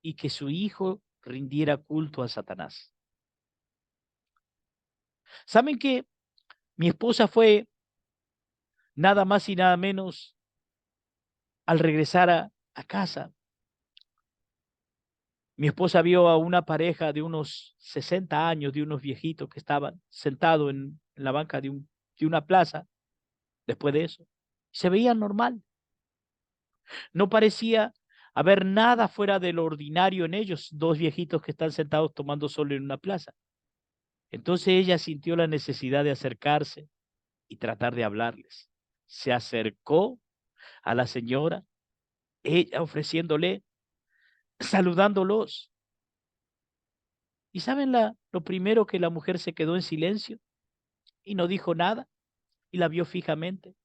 y que su hijo rindiera culto a Satanás. ¿Saben que mi esposa fue nada más y nada menos, al regresar a casa? Mi esposa vio a una pareja de unos 60 años, de unos viejitos que estaban sentados en la banca de una plaza después de eso. Se veía normal. No parecía haber nada fuera de lo ordinario en ellos, dos viejitos que están sentados tomando sol en una plaza. Entonces ella sintió la necesidad de acercarse y tratar de hablarles. Se acercó a la señora, ella ofreciéndole, saludándolos. ¿Y saben lo primero que la mujer se quedó en silencio y no dijo nada y la vio fijamente?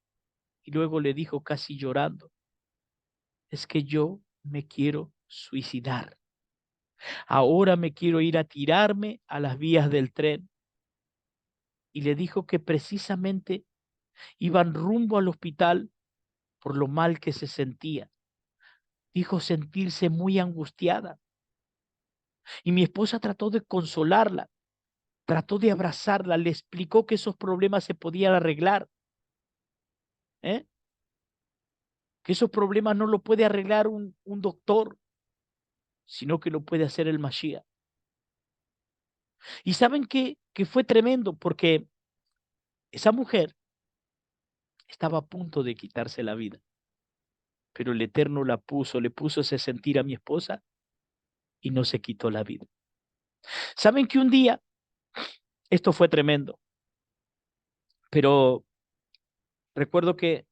Y luego le dijo casi llorando, es que yo me quiero suicidar. Ahora me quiero ir a tirarme a las vías del tren. Y le dijo que precisamente iban rumbo al hospital por lo mal que se sentía. Dijo sentirse muy angustiada. Y mi esposa trató de consolarla, trató de abrazarla, le explicó que esos problemas se podían arreglar, ¿eh? Que esos problemas no lo puede arreglar un doctor, sino que lo puede hacer el Mashiach. Y saben que fue tremendo porque esa mujer estaba a punto de quitarse la vida, pero el Eterno la puso, le puso ese sentir a mi esposa y no se quitó la vida. ¿Saben que un día, esto fue tremendo, pero recuerdo que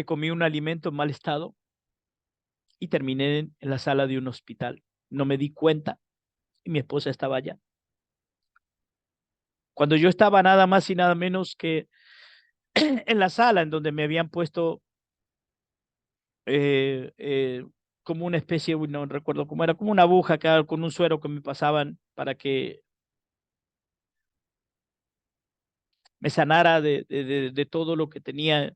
comí un alimento en mal estado y terminé en la sala de un hospital? No me di cuenta y mi esposa estaba allá. Cuando yo estaba nada más y nada menos que en la sala en donde me habían puesto eh, eh, como una especie, uy, no recuerdo cómo era, como una aguja acá con un suero que me pasaban para que me sanara de todo lo que tenía,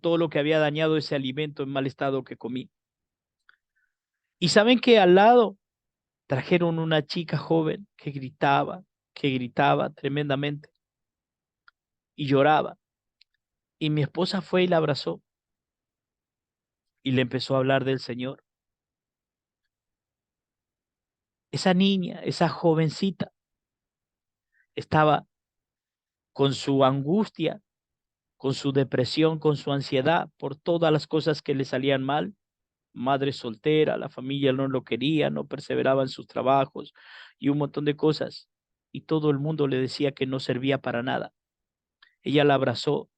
todo lo que había dañado ese alimento en mal estado que comí. Y saben que al lado trajeron una chica joven que gritaba tremendamente y lloraba. Y mi esposa fue y la abrazó y le empezó a hablar del Señor. Esa niña, esa jovencita, estaba con su angustia, con su depresión, con su ansiedad por todas las cosas que le salían mal. Madre soltera, la familia no lo quería, no perseveraba en sus trabajos y un montón de cosas. Y todo el mundo le decía que no servía para nada. Ella la abrazó,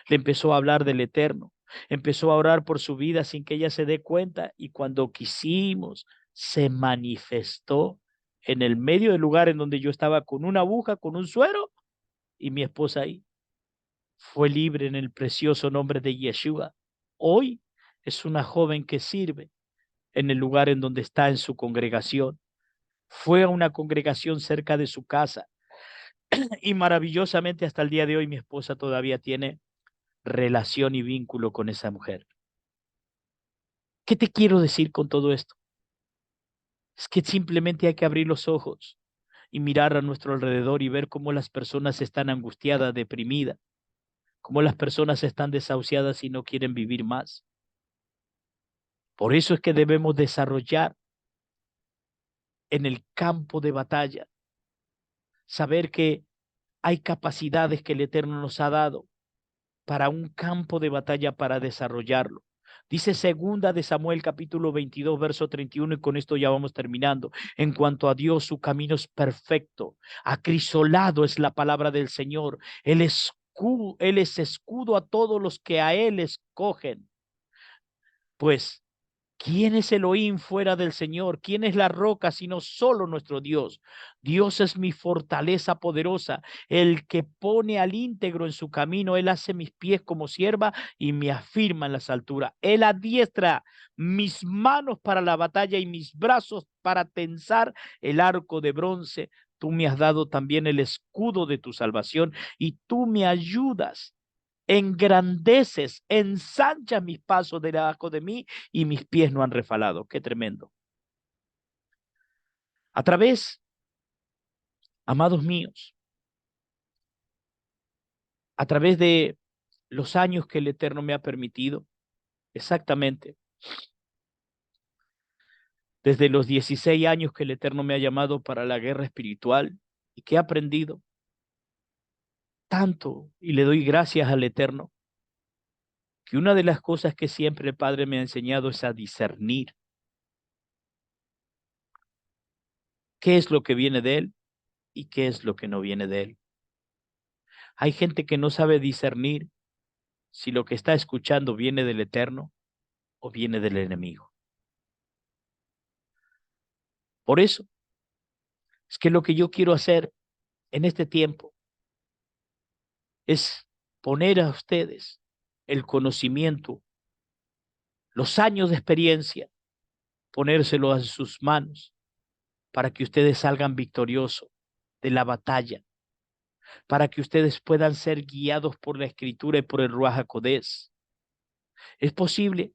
le empezó a hablar del Eterno, empezó a orar por su vida sin que ella se dé cuenta y cuando quisimos, se manifestó en el medio del lugar en donde yo estaba con una aguja, con un suero y mi esposa ahí. Fue libre en el precioso nombre de Yeshua. Hoy es una joven que sirve en el lugar en donde está en su congregación. Fue a una congregación cerca de su casa y maravillosamente hasta el día de hoy mi esposa todavía tiene relación y vínculo con esa mujer. ¿Qué te quiero decir con todo esto? Es que simplemente hay que abrir los ojos y mirar a nuestro alrededor y ver cómo las personas están angustiadas, deprimidas, cómo las personas están desahuciadas y no quieren vivir más. Por eso es que debemos desarrollar en el campo de batalla, saber que hay capacidades que el Eterno nos ha dado para un campo de batalla para desarrollarlo. Dice segunda de Samuel capítulo 22 verso 31 y con esto ya vamos terminando. En cuanto a Dios, su camino es perfecto. Acrisolado es la palabra del Señor. Él es escudo a todos los que a Él escogen. Pues ¿quién es Elohim fuera del Señor? ¿Quién es la roca sino solo nuestro Dios? Dios es mi fortaleza poderosa, el que pone al íntegro en su camino. Él hace mis pies como sierva y me afirma en las alturas. Él adiestra mis manos para la batalla y mis brazos para tensar el arco de bronce. Tú me has dado también el escudo de tu salvación y tú me ayudas, engrandeces, ensanchas mis pasos debajo de mí y mis pies no han refalado. Qué tremendo. A través, amados míos, a través de los años que el Eterno me ha permitido, exactamente, desde los 16 años que el Eterno me ha llamado para la guerra espiritual y que he aprendido tanto y le doy gracias al Eterno, que una de las cosas que siempre el Padre me ha enseñado es a discernir qué es lo que viene de Él y qué es lo que no viene de Él. Hay gente que no sabe discernir si lo que está escuchando viene del Eterno o viene del enemigo. Por eso es que lo que yo quiero hacer en este tiempo es poner a ustedes el conocimiento, los años de experiencia, ponérselo a sus manos para que ustedes salgan victoriosos de la batalla, para que ustedes puedan ser guiados por la Escritura y por el Ruach HaKodesh. Es posible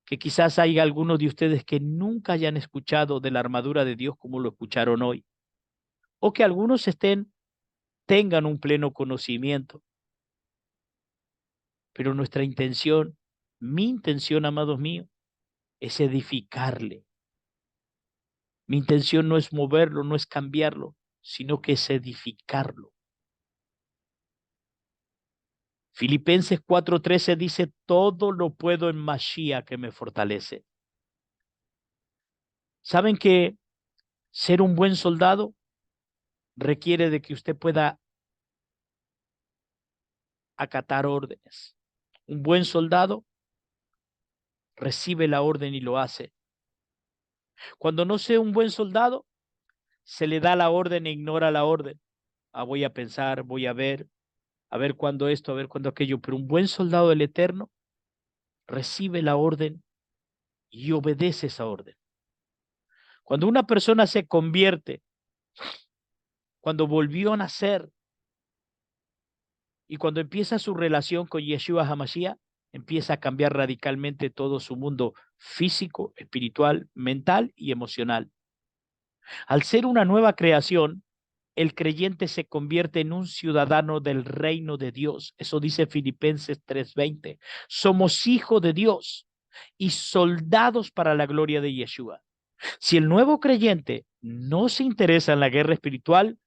que quizás haya algunos de ustedes que nunca hayan escuchado de la armadura de Dios como lo escucharon hoy, o que algunos tengan un pleno conocimiento, pero nuestra intención, mi intención, amados míos, es edificarle. Mi intención no es moverlo, no es cambiarlo, sino que es edificarlo. Filipenses 4:13 dice, todo lo puedo en Mashiach que me fortalece. ¿Saben que ser un buen soldado requiere de que usted pueda acatar órdenes? Un buen soldado recibe la orden y lo hace. Cuando no sea un buen soldado, se le da la orden e ignora la orden. Ah, voy a pensar, voy a ver cuándo esto, a ver cuándo aquello. Pero un buen soldado del Eterno recibe la orden y obedece esa orden. Cuando una persona se convierte, cuando volvió a nacer y cuando empieza su relación con Yeshua HaMashiach, empieza a cambiar radicalmente todo su mundo físico, espiritual, mental y emocional. Al ser una nueva creación, el creyente se convierte en un ciudadano del reino de Dios. Eso dice Filipenses 3:20. Somos hijos de Dios y soldados para la gloria de Yeshua. Si el nuevo creyente no se interesa en la guerra espiritual,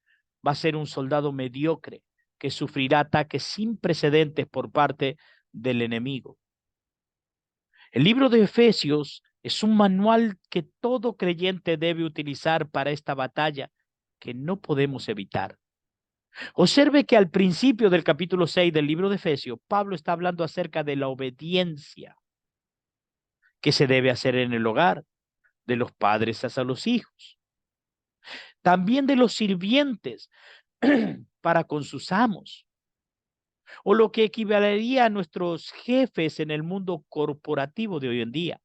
va a ser un soldado mediocre que sufrirá ataques sin precedentes por parte del enemigo. El libro de Efesios es un manual que todo creyente debe utilizar para esta batalla que no podemos evitar. Observe que al principio del capítulo 6 del libro de Efesios, Pablo está hablando acerca de la obediencia que se debe hacer en el hogar, de los padres hacia los hijos, también de los sirvientes para con sus amos, o lo que equivalería a nuestros jefes en el mundo corporativo de hoy en día.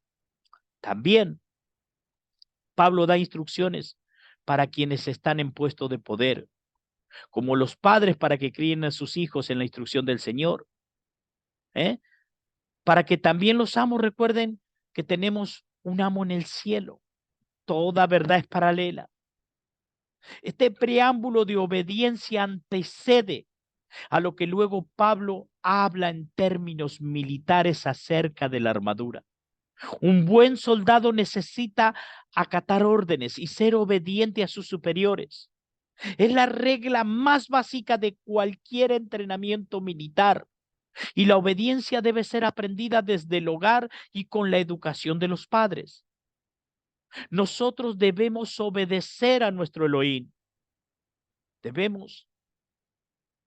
También Pablo da instrucciones para quienes están en puesto de poder, como los padres para que críen a sus hijos en la instrucción del Señor, ¿eh? Para que también los amos recuerden que tenemos un amo en el cielo. Toda verdad es paralela. Este preámbulo de obediencia antecede a lo que luego Pablo habla en términos militares acerca de la armadura. Un buen soldado necesita acatar órdenes y ser obediente a sus superiores. Es la regla más básica de cualquier entrenamiento militar y la obediencia debe ser aprendida desde el hogar y con la educación de los padres. Nosotros debemos obedecer a nuestro Elohim. Debemos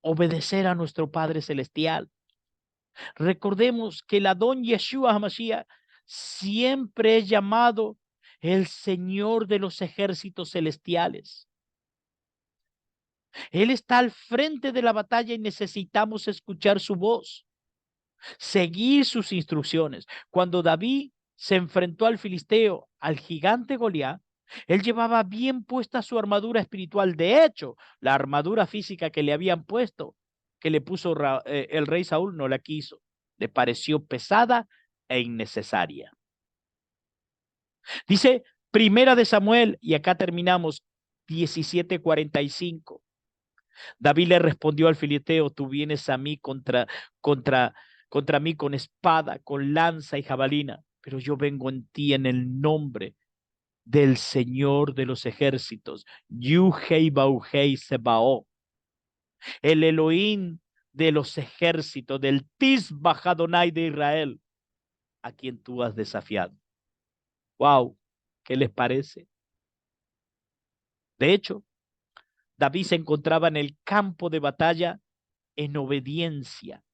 obedecer a nuestro Padre Celestial. Recordemos que el Adón Yeshua HaMashiach siempre es llamado el Señor de los ejércitos celestiales. Él está al frente de la batalla y necesitamos escuchar su voz, seguir sus instrucciones. Cuando David se enfrentó al filisteo, al gigante Goliat, él llevaba bien puesta su armadura espiritual. De hecho, la armadura física que le habían puesto, que le puso el rey Saúl, no la quiso. Le pareció pesada e innecesaria. Dice Primera de Samuel, y acá terminamos, 17:45. David le respondió al filisteo, tú vienes a mí contra, contra mí con espada, con lanza y jabalina, pero yo vengo en ti en el nombre del Señor de los ejércitos, Yuhei Bauhei Sebao, el Elohim de los ejércitos, del Tisba Adonai de Israel, a quien tú has desafiado. Wow, ¿qué les parece? De hecho, David se encontraba en el campo de batalla en obediencia.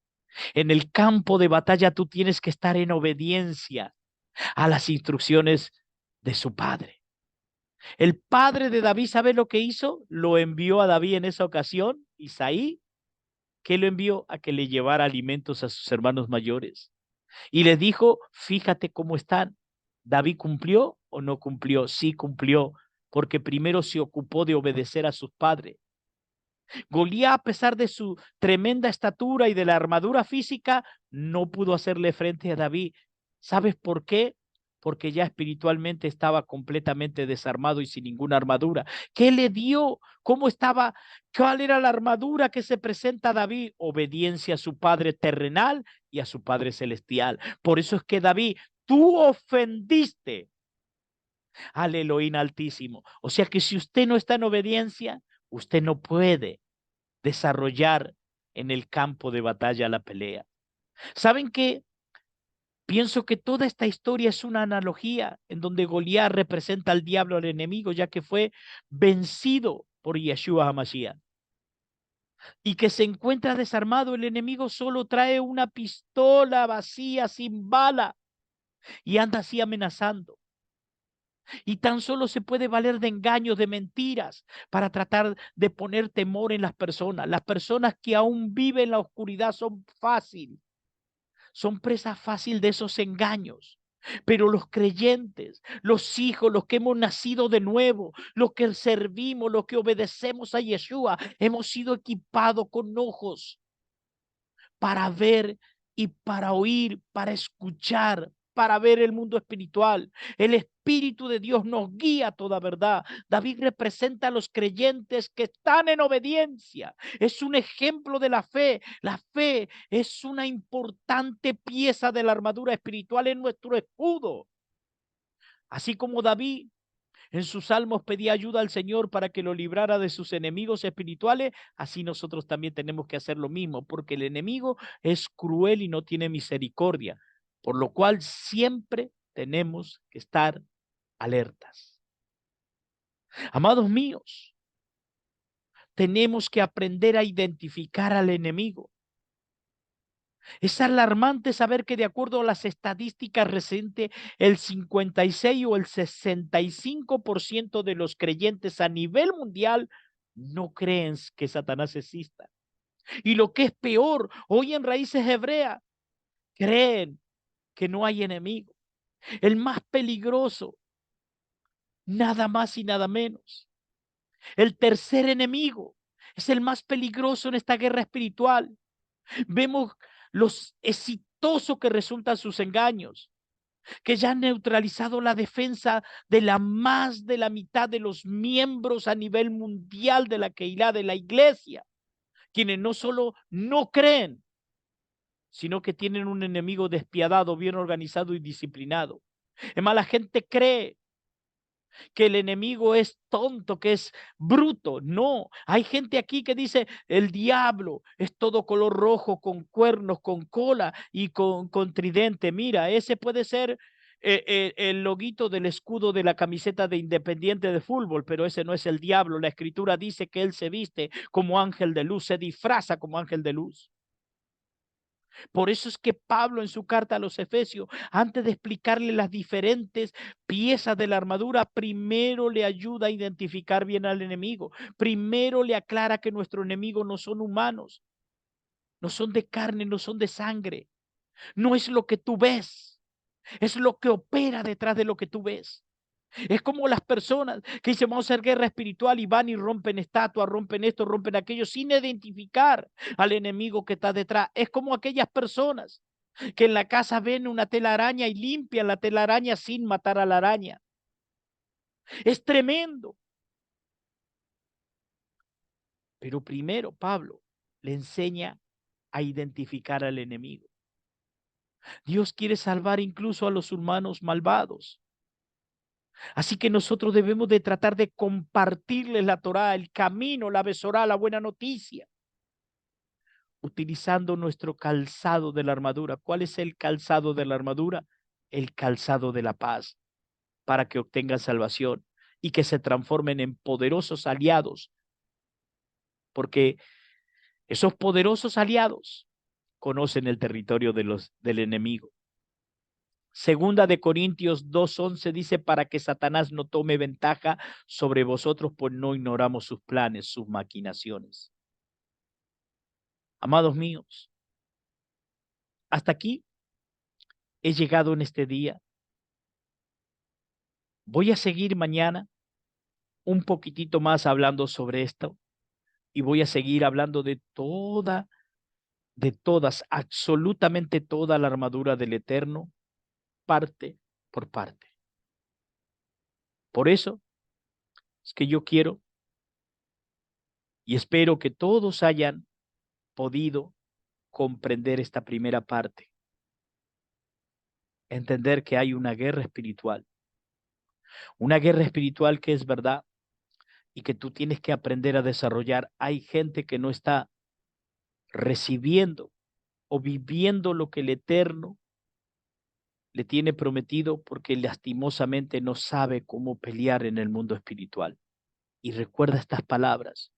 En el campo de batalla tú tienes que estar en obediencia a las instrucciones de su padre. El padre de David, ¿sabe lo que hizo? Lo envió a David en esa ocasión, Isaí, que lo envió a que le llevara alimentos a sus hermanos mayores. Y le dijo, fíjate cómo están. ¿David cumplió o no cumplió? Sí cumplió, porque primero se ocupó de obedecer a sus padres. Goliat, a pesar de su tremenda estatura y de la armadura física, no pudo hacerle frente a David. ¿Sabes por qué? Porque ya espiritualmente estaba completamente desarmado y sin ninguna armadura. ¿Qué le dio? ¿Cómo estaba? ¿Cuál era la armadura que se presenta a David? Obediencia a su padre terrenal y a su padre celestial. Por eso es que David, tú ofendiste al Elohim Altísimo. O sea que si usted no está en obediencia, usted no puede desarrollar en el campo de batalla la pelea. ¿Saben qué? Pienso que toda esta historia es una analogía en donde Goliat representa al diablo, al enemigo, ya que fue vencido por Yeshua HaMashiach. Y que se encuentra desarmado, el enemigo solo trae una pistola vacía, sin bala, y anda así amenazando. Y tan solo se puede valer de engaños, de mentiras, para tratar de poner temor en las personas. Las personas que aún viven en la oscuridad son presa fácil de esos engaños. Pero los creyentes, los hijos, los que hemos nacido de nuevo, los que servimos, los que obedecemos a Yeshua, hemos sido equipados con ojos para ver y para oír, para escuchar, para ver el mundo espiritual. El Espíritu de Dios nos guía a toda verdad. David representa a los creyentes que están en obediencia. Es un ejemplo de la fe. La fe es una importante pieza de la armadura espiritual en nuestro escudo. Así como David en sus salmos pedía ayuda al Señor para que lo librara de sus enemigos espirituales, así nosotros también tenemos que hacer lo mismo, porque el enemigo es cruel y no tiene misericordia, por lo cual siempre tenemos que estar alertas. Amados míos, tenemos que aprender a identificar al enemigo. Es alarmante saber que de acuerdo a las estadísticas recientes, el 56 o el 65% de los creyentes a nivel mundial no creen que Satanás exista. Y lo que es peor, hoy en Raíces Hebreas creen que no hay enemigo. El más peligroso, nada más y nada menos. El tercer enemigo es el más peligroso en esta guerra espiritual. Vemos los exitosos que resultan sus engaños, que ya han neutralizado la defensa de la más de la mitad de los miembros a nivel mundial de la Keilah, de la iglesia, quienes no solo no creen, sino que tienen un enemigo despiadado, bien organizado y disciplinado. Es más, la gente cree que el enemigo es tonto, que es bruto. No, hay gente aquí que dice el diablo es todo color rojo, con cuernos, con cola y con tridente. Mira, ese puede ser el loguito del escudo de la camiseta de Independiente de fútbol, pero ese no es el diablo. La escritura dice que él se viste como ángel de luz, se disfraza como ángel de luz. Por eso es que Pablo en su carta a los Efesios, antes de explicarle las diferentes piezas de la armadura, primero le ayuda a identificar bien al enemigo. Primero le aclara que nuestro enemigo no son humanos, no son de carne, no son de sangre. No es lo que tú ves, es lo que opera detrás de lo que tú ves. Es como las personas que dicen vamos a hacer guerra espiritual y van y rompen estatuas, rompen esto, rompen aquello, sin identificar al enemigo que está detrás. Es como aquellas personas que en la casa ven una telaraña y limpian la telaraña sin matar a la araña. Es tremendo. Pero primero Pablo le enseña a identificar al enemigo. Dios quiere salvar incluso a los humanos malvados. Así que nosotros debemos de tratar de compartirles la Torá, el camino, la Besorá, la buena noticia, utilizando nuestro calzado de la armadura. ¿Cuál es el calzado de la armadura? El calzado de la paz, para que obtengan salvación y que se transformen en poderosos aliados, porque esos poderosos aliados conocen el territorio del enemigo. Segunda de Corintios 2:11 dice, para que Satanás no tome ventaja sobre vosotros, pues no ignoramos sus planes, sus maquinaciones. Amados míos, hasta aquí he llegado en este día. Voy a seguir mañana un poquitito más hablando sobre esto y voy a seguir hablando de todas, absolutamente toda la armadura del Eterno, parte por parte. Por eso es que yo quiero y espero que todos hayan podido comprender esta primera parte, entender que hay una guerra espiritual que es verdad y que tú tienes que aprender a desarrollar. Hay gente que no está recibiendo o viviendo lo que el Eterno le tiene prometido, porque lastimosamente no sabe cómo pelear en el mundo espiritual. Y recuerda estas palabras: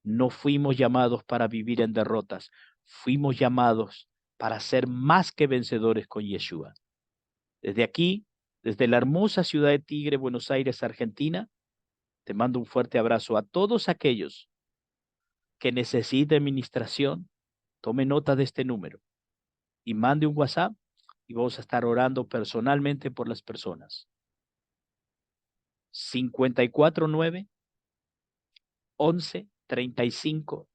no fuimos llamados para vivir en derrotas, fuimos llamados para ser más que vencedores con Yeshua. Desde aquí, desde la hermosa ciudad de Tigre, Buenos Aires, Argentina, te mando un fuerte abrazo a todos aquellos que necesiten ministración. Tome nota de este número y mande un WhatsApp, y vamos a estar orando personalmente por las personas. 549 11 35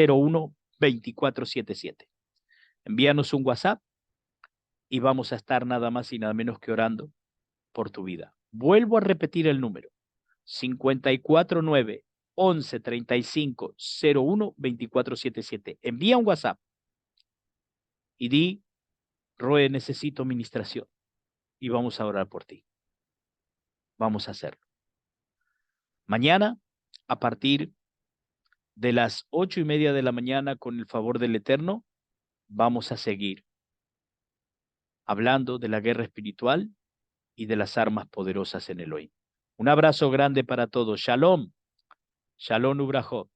01 2477. Envíanos un WhatsApp y vamos a estar nada más y nada menos que orando por tu vida. Vuelvo a repetir el número: 549 11 35 01 2477. Envía un WhatsApp y di: Roe, necesito ministración, y vamos a orar por ti. Vamos a hacerlo. Mañana, a partir de las 8:30 de la mañana, con el favor del Eterno, vamos a seguir hablando de la guerra espiritual y de las armas poderosas en Elohim. Un abrazo grande para todos. Shalom. Shalom Ubrajot.